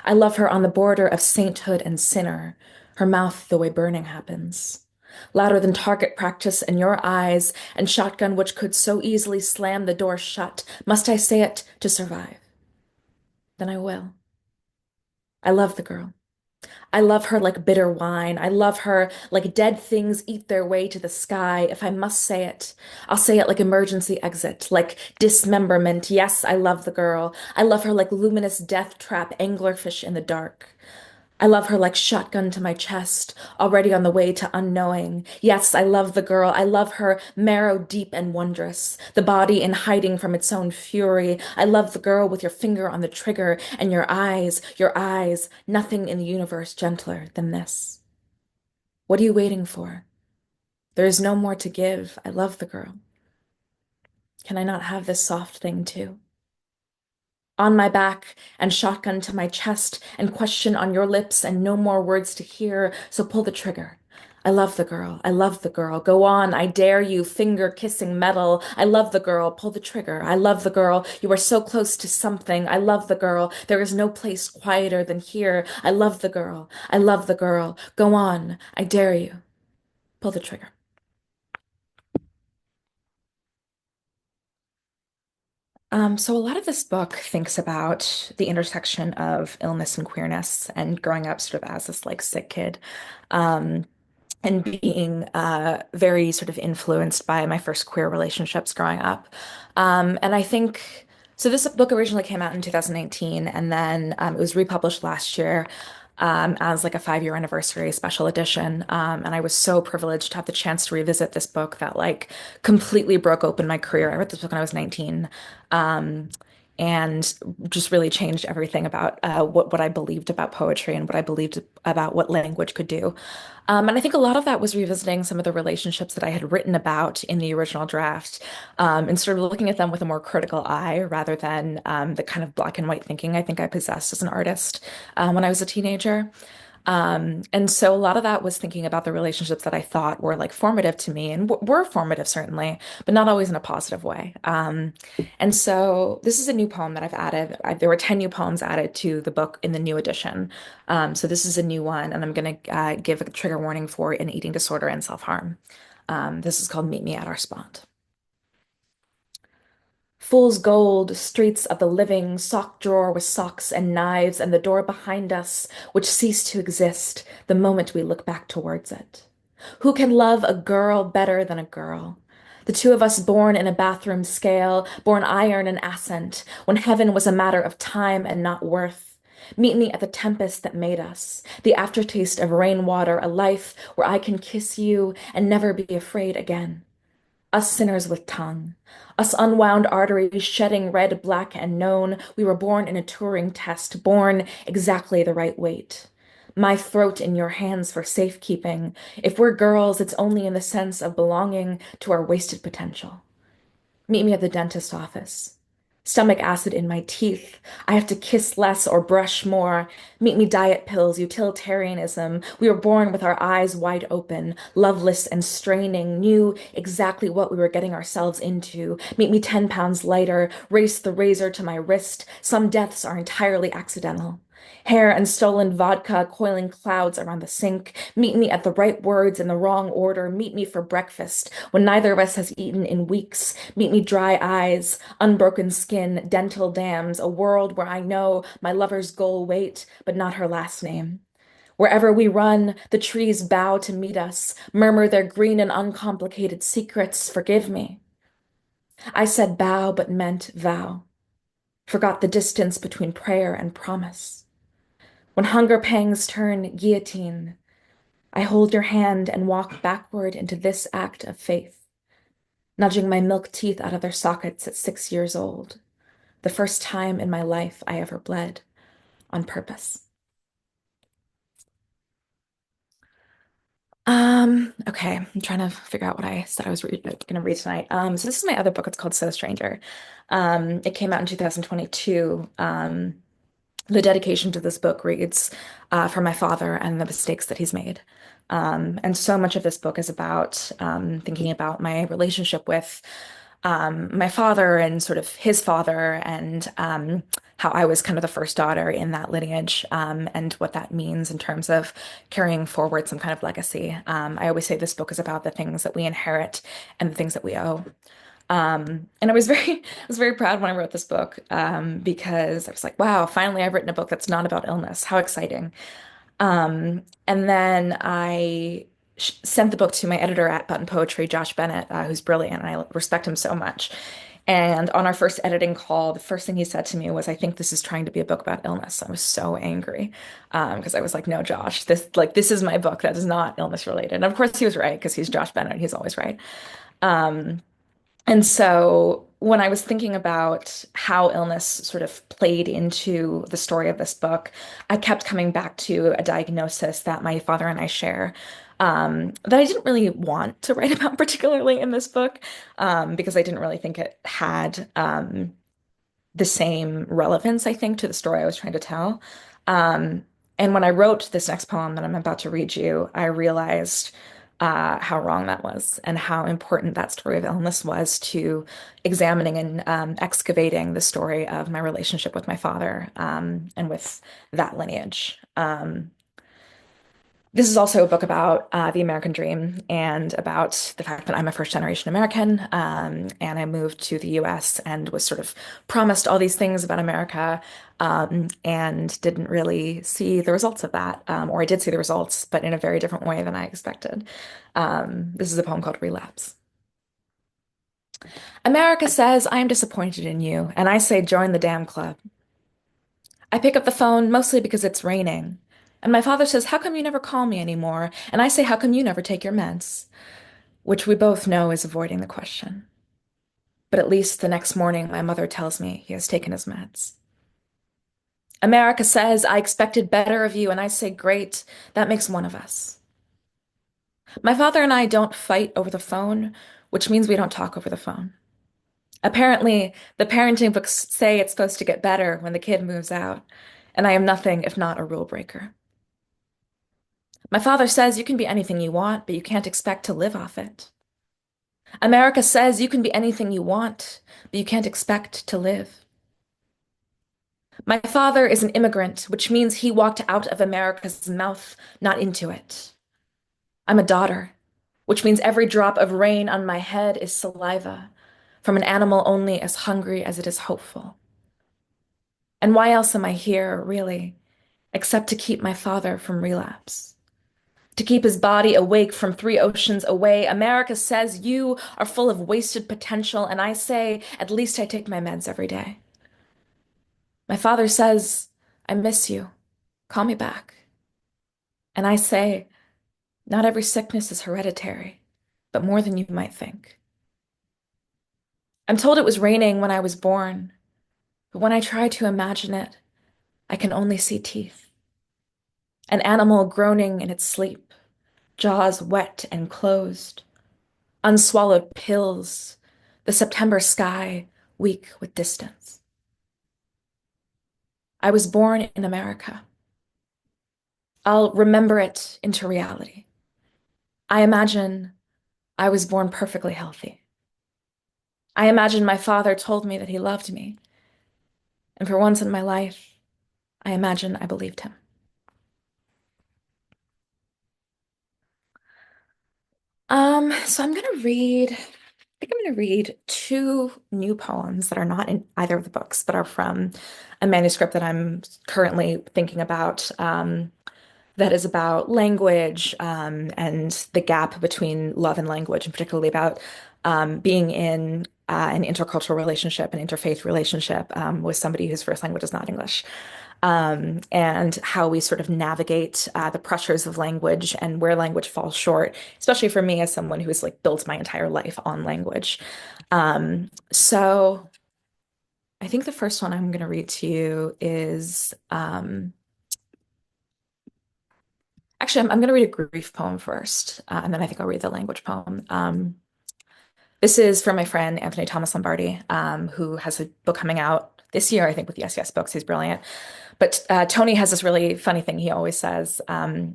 I love her on the border of sainthood and sinner, her mouth the way burning happens. Louder than target practice in your eyes and shotgun which could so easily slam the door shut. Must I say it to survive? Then I will. I love the girl. I love her like bitter wine. I love her like dead things eat their way to the sky. If I must say it, I'll say it like emergency exit, like dismemberment. Yes, I love the girl. I love her like luminous death trap anglerfish in the dark. I love her like shotgun to my chest, already on the way to unknowing. Yes, I love the girl. I love her marrow deep and wondrous, the body in hiding from its own fury. I love the girl with your finger on the trigger and your eyes, nothing in the universe gentler than this. What are you waiting for? There is no more to give. I love the girl. Can I not have this soft thing too? On my back and shotgun to my chest and question on your lips and no more words to hear, so pull the trigger. I love the girl. I love the girl. Go on. I dare you. Finger kissing metal. I love the girl. Pull the trigger. I love the girl. You are so close to something. I love the girl. There is no place quieter than here. I love the girl. I love the girl. Go on. I dare you. Pull the trigger. So a lot of this book thinks about the intersection of illness and queerness and growing up sort of as this like sick kid. Um, and being very sort of influenced by my first queer relationships growing up. And I think so. This book originally came out in 2019, and then it was republished last year as like a 5-year anniversary special edition. And I was so privileged to have the chance to revisit this book that like completely broke open my career. I read this book when I was 19. Um, and just really changed everything about what I believed about poetry and what I believed about what language could do. And I think a lot of that was revisiting some of the relationships that I had written about in the original draft, and sort of looking at them with a more critical eye rather than the kind of black and white thinking I think I possessed as an artist when I was a teenager. And so a lot of that was thinking about the relationships that I thought were like formative to me and were formative certainly, but not always in a positive way. And so this is a new poem that I've added. There were 10 new poems added to the book in the new edition. So this is a new one, and I'm going to give a trigger warning for an eating disorder and self-harm. This is called Meet Me at Our Spot. Fool's gold, streets of the living, sock drawer with socks and knives, and the door behind us, which ceased to exist the moment we look back towards it. Who can love a girl better than a girl? The two of us born in a bathroom scale, born iron and ascent, when heaven was a matter of time and not worth. Meet me at the tempest that made us, the aftertaste of rainwater, a life where I can kiss you and never be afraid again. Us sinners with tongue, us unwound arteries shedding red, black, and known, we were born in a Turing test, born exactly the right weight. My throat in your hands for safekeeping. If we're girls, it's only in the sense of belonging to our wasted potential. Meet me at the dentist office. Stomach acid in my teeth. I have to kiss less or brush more. Meet me diet pills, utilitarianism. We were born with our eyes wide open, loveless and straining, knew exactly what we were getting ourselves into. Meet me 10 pounds lighter, race the razor to my wrist. Some deaths are entirely accidental. Hair and stolen vodka coiling clouds around the sink. Meet me at the right words in the wrong order. Meet me for breakfast when neither of us has eaten in weeks. Meet me dry eyes, unbroken skin, dental dams, a world where I know my lover's goal weight, but not her last name. Wherever we run, the trees bow to meet us, murmur their green and uncomplicated secrets. Forgive me. I said bow, but meant vow. Forgot the distance between prayer and promise. When hunger pangs turn guillotine, I hold your hand and walk backward into this act of faith, nudging my milk teeth out of their sockets at 6 years old, the first time in my life I ever bled on purpose. Okay, I'm trying to figure out what I said I was going to read tonight. So this is my other book. It's called So Stranger. It came out in 2022. The dedication to this book reads, for my father and the mistakes that he's made. And so much of this book is about thinking about my relationship with my father and sort of his father and how I was kind of the first daughter in that lineage and what that means in terms of carrying forward some kind of legacy. I always say this book is about the things that we inherit and the things that we owe. And I was very proud when I wrote this book because I was like, wow, finally I've written a book that's not about illness. How exciting. And then I sent the book to my editor at Button Poetry, Josh Bennett, who's brilliant, and I respect him so much. And on our first editing call, the first thing he said to me was, I think this is trying to be a book about illness. I was so angry because I was like, no, Josh, this is my book that is not illness related. And of course he was right because he's Josh Bennett. He's always right. Um, and so when I was thinking about how illness sort of played into the story of this book, I kept coming back to a diagnosis that my father and I share, that I didn't really want to write about particularly in this book, because I didn't really think it had the same relevance, I think, to the story I was trying to tell. Um, and when I wrote this next poem that I'm about to read you, I realized how wrong that was and how important that story of illness was to examining and excavating the story of my relationship with my father and with that lineage. This is also a book about the American dream and about the fact that I'm a first generation American, and I moved to the US and was sort of promised all these things about America, and didn't really see the results of that. Or I did see the results, but in a very different way than I expected. This is a poem called Relapse. America says, I am disappointed in you, and I say, join the damn club. I pick up the phone mostly because it's raining. And my father says, how come you never call me anymore? And I say, how come you never take your meds? Which we both know is avoiding the question. But at least the next morning, my mother tells me he has taken his meds. America says, I expected better of you. And I say, great, that makes one of us. My father and I don't fight over the phone, which means we don't talk over the phone. Apparently, the parenting books say it's supposed to get better when the kid moves out, and I am nothing if not a rule breaker. My father says you can be anything you want, but you can't expect to live off it. America says you can be anything you want, but you can't expect to live. My father is an immigrant, which means he walked out of America's mouth, not into it. I'm a daughter, which means every drop of rain on my head is saliva from an animal only as hungry as it is hopeful. And why else am I here, really, except to keep my father from relapse? To keep his body awake from 3 oceans away. America says you are full of wasted potential, and I say, at least I take my meds every day. My father says, I miss you. Call me back. And I say, not every sickness is hereditary, but more than you might think. I'm told it was raining when I was born, but when I try to imagine it, I can only see teeth. An animal groaning in its sleep, jaws wet and closed, unswallowed pills, the September sky weak with distance. I was born in America. I'll remember it into reality. I imagine I was born perfectly healthy. I imagine my father told me that he loved me, and for once in my life, I imagine I believed him. So I think I'm gonna read 2 new poems that are not in either of the books, but are from a manuscript that I'm currently thinking about, that is about language, and the gap between love and language, and particularly about being in an intercultural relationship, an interfaith relationship, with somebody whose first language is not English, and how we sort of navigate the pressures of language and where language falls short, especially for me as someone who has like built my entire life on language. So I think the first one I'm going to read to you is actually I'm going to read a grief poem first, and then I think I'll read the language poem. This is from my friend Anthony Thomas Lombardi, who has a book coming out this year, I think, with Yes Yes Books. He's brilliant. But Tony has this really funny thing he always says. I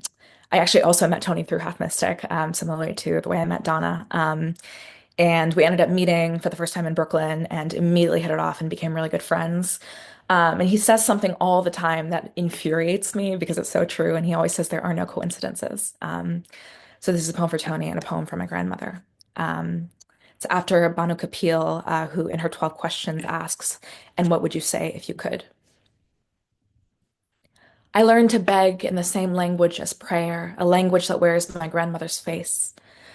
actually also met Tony through Half Mystic, similarly to the way I met Donna. And we ended up meeting for the first time in Brooklyn and immediately hit it off and became really good friends. And he says something all the time that infuriates me because it's so true. And he always says there are no coincidences. So this is a poem for Tony and a poem for my grandmother. It's after Banu Kapil, who in her 12 questions asks, and what would you say if you could? I learned to beg in the same language as prayer, a language that wears my grandmother's face.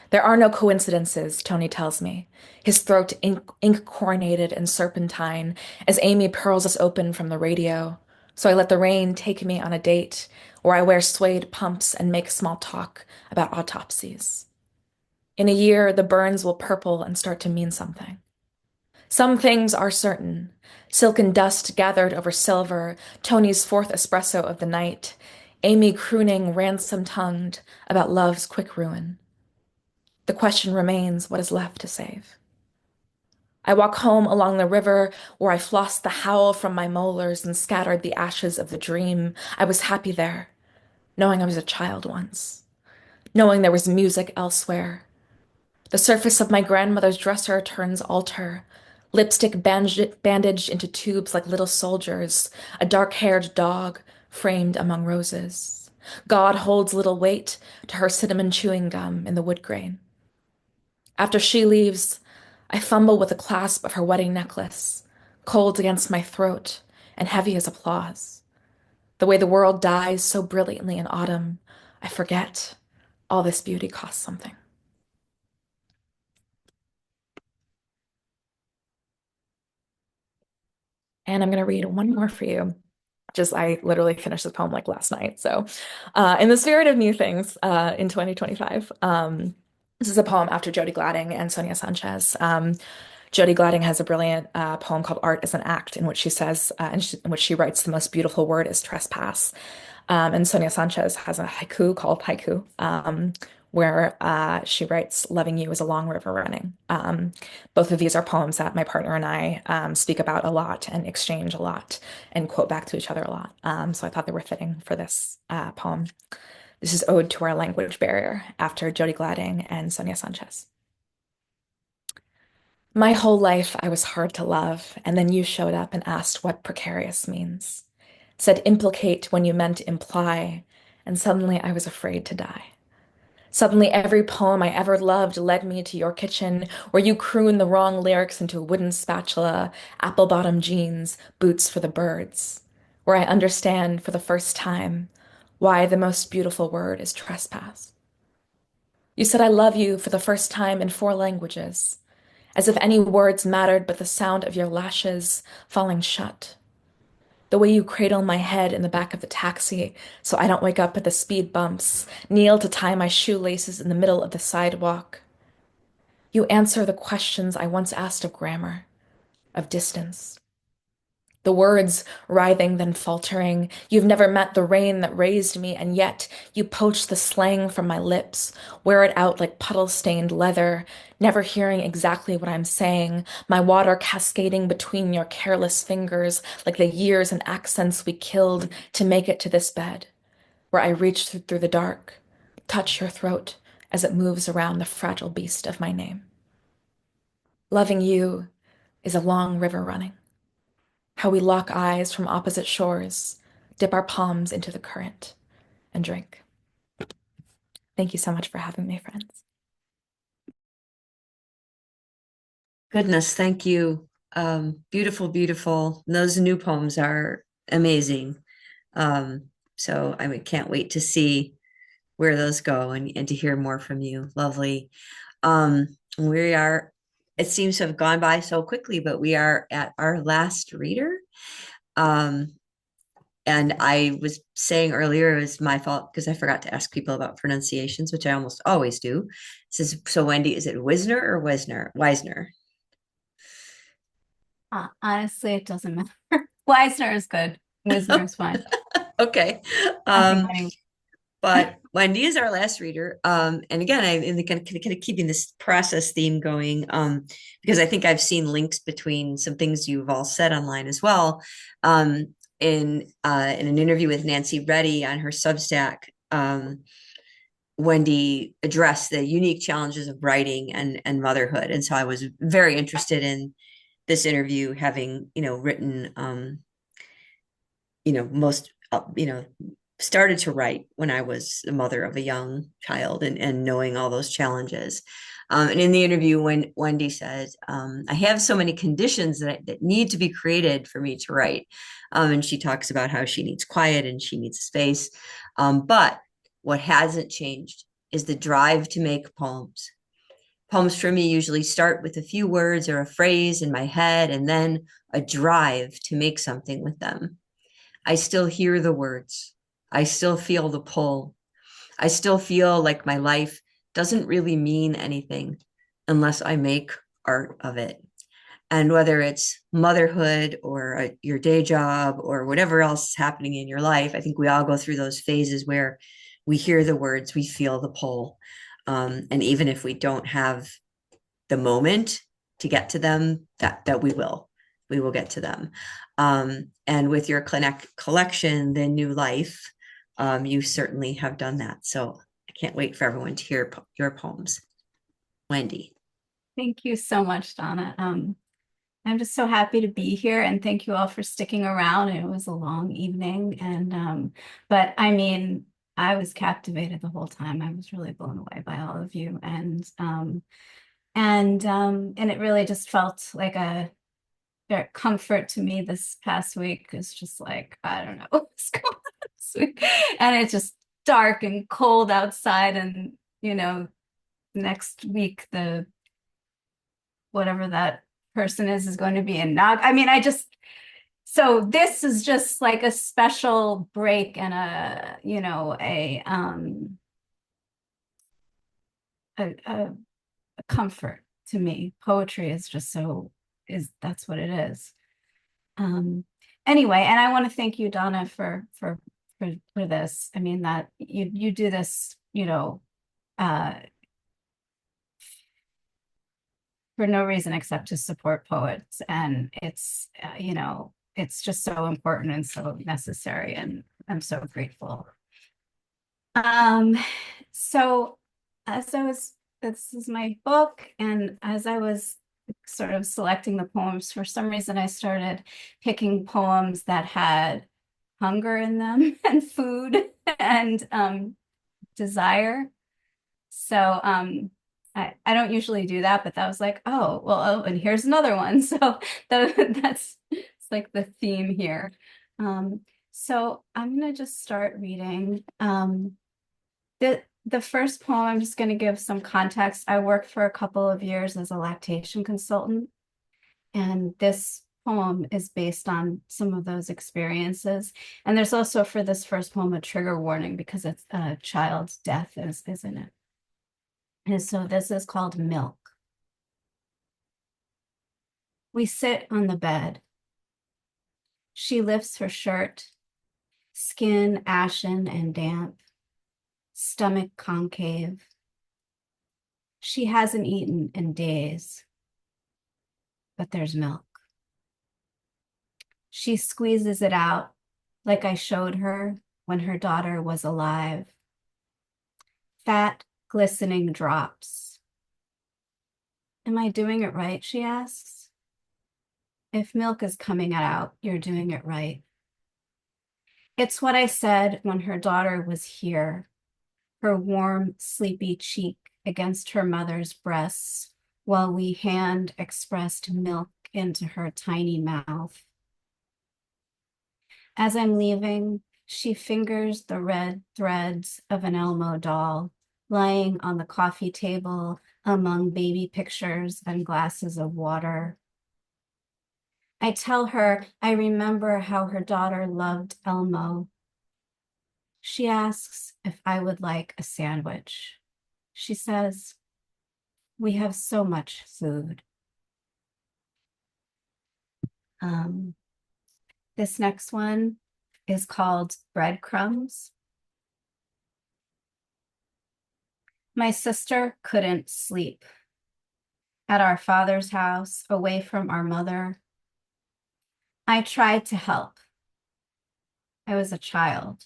There are no coincidences, Tony tells me, his throat ink coronated and serpentine as Amy pearls us open from the radio. So I let the rain take me on a date where I wear suede pumps and make small talk about autopsies. In a year, the burns will purple and start to mean something. Some things are certain. Silken dust gathered over silver, Tony's fourth espresso of the night, Amy crooning ransom-tongued about love's quick ruin. The question remains, what is left to save? I walk home along the river where I flossed the howl from my molars and scattered the ashes of the dream. I was happy there, knowing I was a child once, knowing there was music elsewhere. The surface of my grandmother's dresser turns altar, lipstick bandaged into tubes like little soldiers, a dark-haired dog framed among roses. God holds little weight to her cinnamon chewing gum in the wood grain. After she leaves, I fumble with the clasp of her wedding necklace, cold against my throat and heavy as applause. The way the world dies so brilliantly in autumn, I forget all this beauty costs something. And I'm going to read one more for you. I literally finished this poem like last night. So, in the spirit of new things, in 2025, this is a poem after Jody Gladding and Sonia Sanchez. Jody Gladding has a brilliant poem called Art as an Act, in which she says, in which she writes, the most beautiful word is trespass. And Sonia Sanchez has a haiku called Haiku, where she writes, loving you is a long river running. Both of these are poems that my partner and I speak about a lot and exchange a lot and quote back to each other a lot. So I thought they were fitting for this poem. This is Ode to Our Language Barrier after Jody Gladding and Sonia Sanchez. My whole life I was hard to love, and then you showed up and asked what precarious means. Said implicate when you meant imply, and suddenly I was afraid to die. Suddenly every poem I ever loved led me to your kitchen, where you croon the wrong lyrics into a wooden spatula, apple-bottom jeans, boots for the birds, where I understand for the first time why the most beautiful word is trespass. You said I love you for the first time in 4 languages, as if any words mattered but the sound of your lashes falling shut. The way you cradle my head in the back of the taxi so I don't wake up at the speed bumps, kneel to tie my shoelaces in the middle of the sidewalk. You answer the questions I once asked of grammar, of distance. The words writhing, then faltering. You've never met the rain that raised me, and yet you poach the slang from my lips, wear it out like puddle-stained leather, never hearing exactly what I'm saying, my water cascading between your careless fingers like the years and accents we killed to make it to this bed, where I reach through the dark, touch your throat as it moves around the fragile beast of my name. Loving you is a long river running. How we lock eyes from opposite shores, dip our palms into the current, and drink. Thank you so much for having me, friends. Goodness, thank you. Beautiful, beautiful. Those new poems are amazing. So I can't wait to see where those go and to hear more from you. Lovely. We are, it seems to have gone by so quickly, but we are at our last reader. And I was saying earlier, it was my fault because I forgot to ask people about pronunciations, which I almost always do. So Wendy, is it Wisner or Wisner? Wisner. Honestly, it doesn't matter. Wisner is good. Wisner is fine. Okay. I think any- But Wendy is our last reader. And again, I'm in the kind of keeping this process theme going, because I think I've seen links between some things you've all said online as well. In an interview with Nancy Reddy on her Substack, Wendy addressed the unique challenges of writing and motherhood. And so I was very interested in this interview, having, written, most, started to write when I was the mother of a young child and knowing all those challenges. And in the interview, when Wendy said, I have so many conditions that need to be created for me to write. And she talks about how she needs quiet and she needs space. But what hasn't changed is the drive to make poems. Poems for me usually start with a few words or a phrase in my head and then a drive to make something with them. I still hear the words. I still feel the pull. I still feel like my life doesn't really mean anything unless I make art of it. And whether it's motherhood or your day job or whatever else is happening in your life, I think we all go through those phases where we hear the words, we feel the pull. And even if we don't have the moment to get to them, that we will get to them. And with your collection, The New Life, you certainly have done that. So I can't wait for everyone to hear your poems. Wendy. Thank you so much, Donna. I'm just so happy to be here, and thank you all for sticking around. It was a long evening, and but I mean, I was captivated the whole time. I was really blown away by all of you, and it really just felt like a very comfort to me this past week. It's just like, I don't know what's going on this week, and it's just dark and cold outside, and next week the whatever that person is going to be in Nog. I mean, so this is just like a special break and a comfort to me. Poetry is just that's what it is. Anyway, and I want to thank you, Donna, for this. I mean, that you do this, for no reason except to support poets, and it's just so important and so necessary, and I'm so grateful. So this is my book, and as I was sort of selecting the poems, for some reason I started picking poems that had hunger in them and food and desire. So I don't usually do that, but that was like, and here's another one. So that's it's like the theme here. So I'm gonna just start reading. The first poem, I'm just gonna give some context. I worked for a couple of years as a lactation consultant, and this poem is based on some of those experiences. And there's also for this first poem a trigger warning because it's a child's death is in it. And so this is called Milk. We sit on the bed. She lifts her shirt, skin ashen and damp, stomach concave. She hasn't eaten in days, but there's milk. She squeezes it out like I showed her when her daughter was alive. Fat, glistening drops. Am I doing it right? She asks. If milk is coming out, you're doing it right. It's what I said when her daughter was here, her warm, sleepy cheek against her mother's breasts while we hand expressed milk into her tiny mouth. As I'm leaving, she fingers the red threads of an Elmo doll lying on the coffee table among baby pictures and glasses of water. I tell her I remember how her daughter loved Elmo. She asks if I would like a sandwich. She says, we have so much food. This next one is called Breadcrumbs. My sister couldn't sleep. At our father's house, away from our mother, I tried to help. I was a child.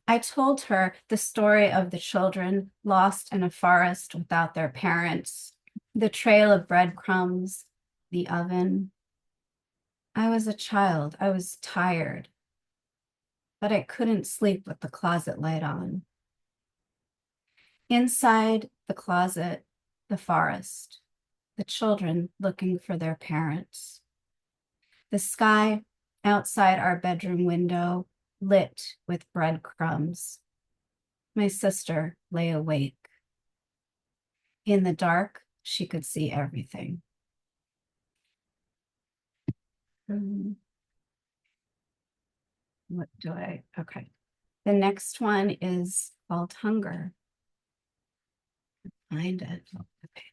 I told her the story of the children lost in a forest without their parents, the trail of breadcrumbs, the oven. I was a child. I was tired, but I couldn't sleep with the closet light on. Inside the closet, the forest, the children looking for their parents. The sky outside our bedroom window lit with breadcrumbs. My sister lay awake. In the dark, she could see everything. Okay. The next one is called Hunger. Find it. Okay.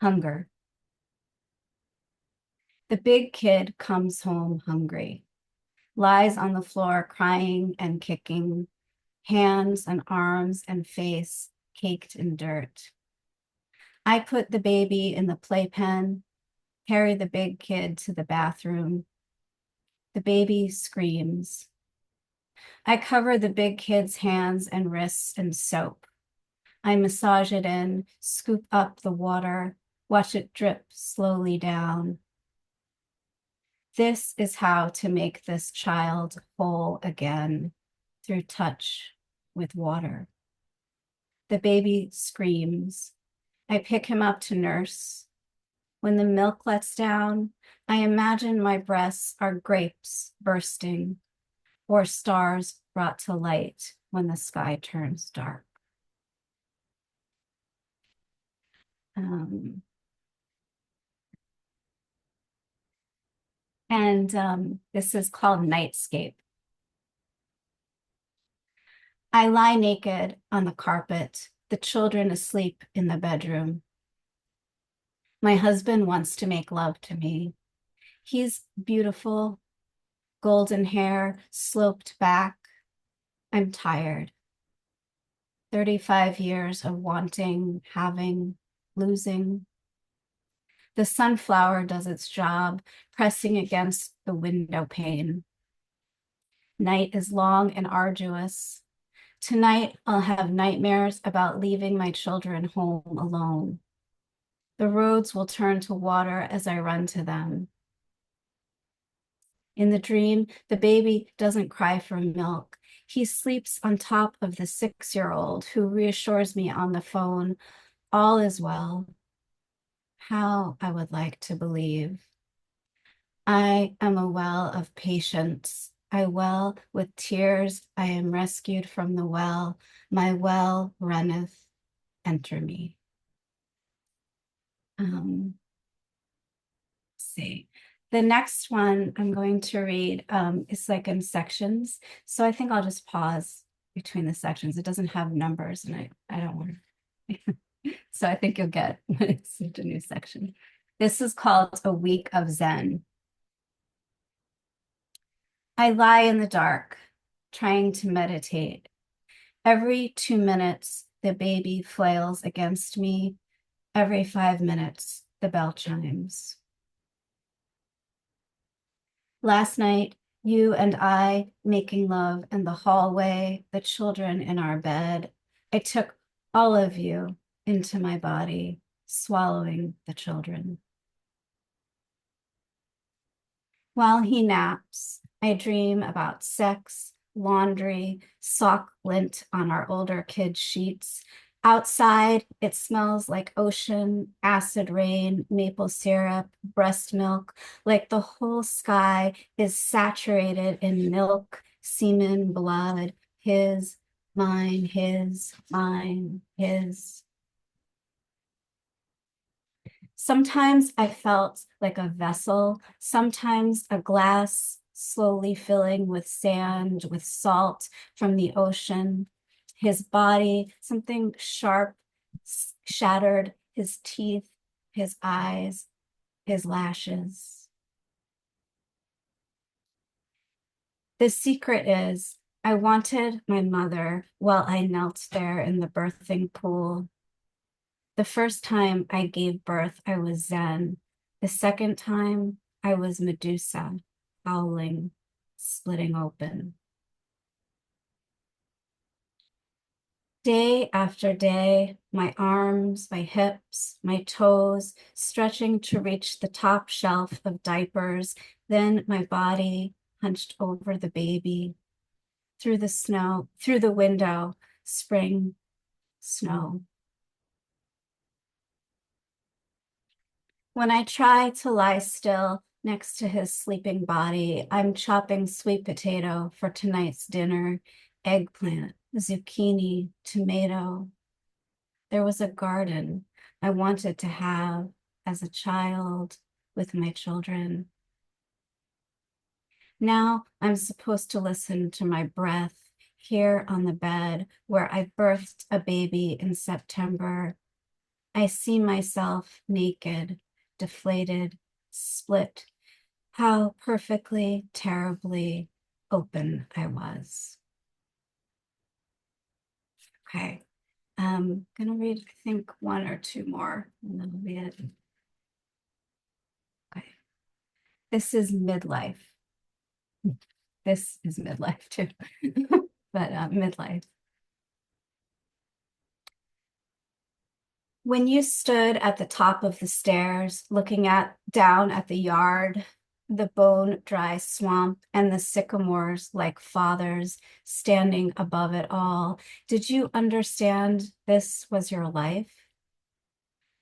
Hunger. The big kid comes home hungry, lies on the floor crying and kicking, hands and arms and face caked in dirt. I put the baby in the playpen, carry the big kid to the bathroom. The baby screams. I cover the big kid's hands and wrists in soap. I massage it in, scoop up the water, watch it drip slowly down. This is how to make this child whole again, through touch with water. The baby screams. I pick him up to nurse. When the milk lets down, I imagine my breasts are grapes bursting or stars brought to light when the sky turns dark. This is called Nightscape. I lie naked on the carpet, the children asleep in the bedroom. My husband wants to make love to me. He's beautiful, golden hair, sloped back. I'm tired. 35 years of wanting, having, losing. The sunflower does its job, pressing against the window pane. Night is long and arduous. Tonight, I'll have nightmares about leaving my children home alone. The roads will turn to water as I run to them. In the dream, the baby doesn't cry for milk. He sleeps on top of the 6-year-old who reassures me on the phone, all is well. How I would like to believe. I am a well of patience. I well with tears. I am rescued from the well. My well runneth. Enter me. Let's see. The next one I'm going to read is like in sections. So I think I'll just pause between the sections. It doesn't have numbers and I don't want to. So I think you'll get when it's a new section. This is called A Week of Zen. I lie in the dark, trying to meditate. Every 2 minutes, the baby flails against me. Every 5 minutes, the bell chimes. Last night, you and I making love in the hallway, the children in our bed. I took all of you into my body, swallowing the children. While he naps, I dream about sex, laundry, sock lint on our older kids' sheets. Outside, it smells like ocean, acid rain, maple syrup, breast milk, like the whole sky is saturated in milk, semen, blood, his, mine, his, mine, his. Sometimes I felt like a vessel, sometimes a glass slowly filling with sand, with salt from the ocean. His body, something sharp, shattered, his teeth, his eyes, his lashes. The secret is, I wanted my mother while I knelt there in the birthing pool. The first time I gave birth, I was Zen. The second time, I was Medusa, howling, splitting open. Day after day, my arms, my hips, my toes, stretching to reach the top shelf of diapers, then my body hunched over the baby. Through the snow, through the window, spring, snow. When I try to lie still next to his sleeping body, I'm chopping sweet potato for tonight's dinner, eggplant, zucchini, tomato. There was a garden I wanted to have as a child with my children. Now I'm supposed to listen to my breath here on the bed where I birthed a baby in September. I see myself naked, deflated, split. How perfectly, terribly open I was. Okay, I'm gonna read, I think, one or two more, and then we'll be it. Okay, this is midlife. This is midlife too, but midlife. When you stood at the top of the stairs, looking down at the yard, the bone-dry swamp and the sycamores like fathers standing above it all, did you understand this was your life?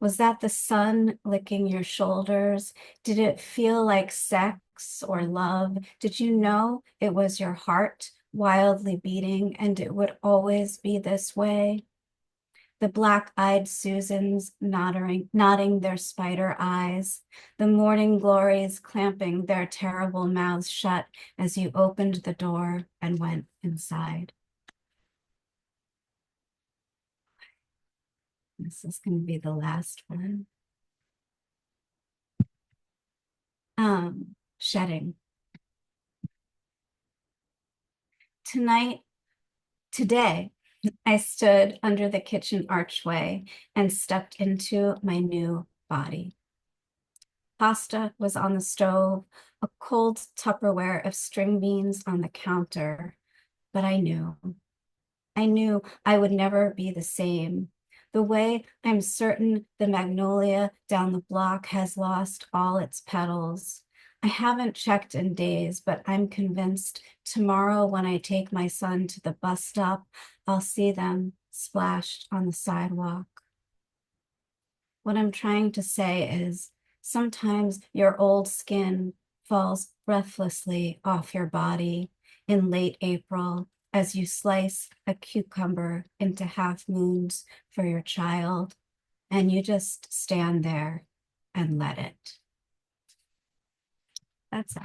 Was that the sun licking your shoulders? Did it feel like sex or love? Did you know it was your heart wildly beating and it would always be this way? The black-eyed Susans nodding their spider eyes, the morning glories clamping their terrible mouths shut as you opened the door and went inside. This is going to be the last one. Shedding. Today, I stood under the kitchen archway and stepped into my new body. Pasta was on the stove, a cold Tupperware of string beans on the counter, but I knew I would never be the same. The way I'm certain the magnolia down the block has lost all its petals. I haven't checked in days, but I'm convinced tomorrow when I take my son to the bus stop, I'll see them splashed on the sidewalk. What I'm trying to say is sometimes your old skin falls breathlessly off your body in late April as you slice a cucumber into half moons for your child, and you just stand there and let it. That's it.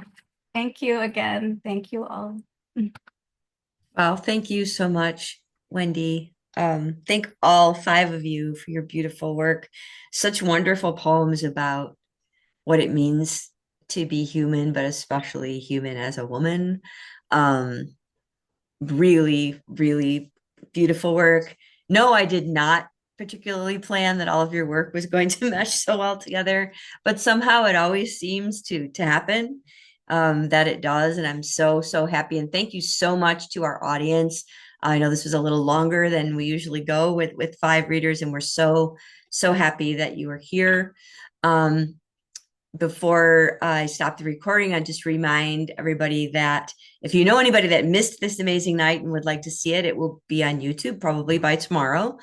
Thank you again. Thank you all. Well, thank you so much, Wendy. Thank all 5 of you for your beautiful work. Such wonderful poems about what it means to be human, but especially human as a woman. Really, really beautiful work. No, I did not particularly plan that all of your work was going to mesh so well together, but somehow it always seems to happen, that it does. And I'm so, so happy. And thank you so much to our audience. I know this was a little longer than we usually go with 5 readers, and we're so, so happy that you are here. Before I stop the recording, I just remind everybody that if you know anybody that missed this amazing night and would like to see it, it will be on YouTube probably by tomorrow.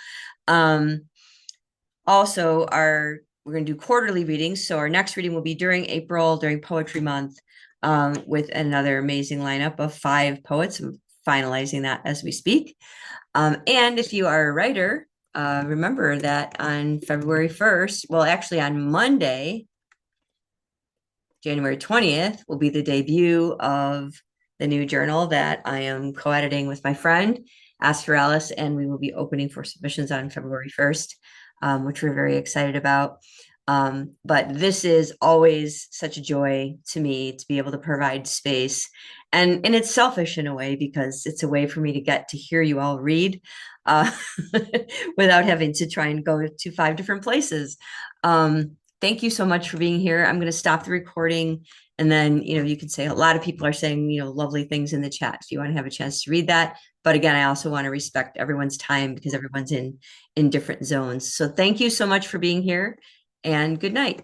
Also, we're going to do quarterly readings. So our next reading will be during April, during Poetry Month, with another amazing lineup of 5 poets. I'm finalizing that as we speak. And if you are a writer, remember that on February 1st, well, actually on Monday, January 20th will be the debut of the new journal that I am co-editing with my friend, Ask for Alice, and we will be opening for submissions on February 1st, which we're very excited about. But this is always such a joy to me to be able to provide space. And it's selfish in a way, because it's a way for me to get to hear you all read without having to try and go to 5 different places. Thank you so much for being here. I'm going to stop the recording, and then, you can say, a lot of people are saying, lovely things in the chat if you want to have a chance to read that. But again, I also want to respect everyone's time because everyone's in different zones. So thank you so much for being here, and good night.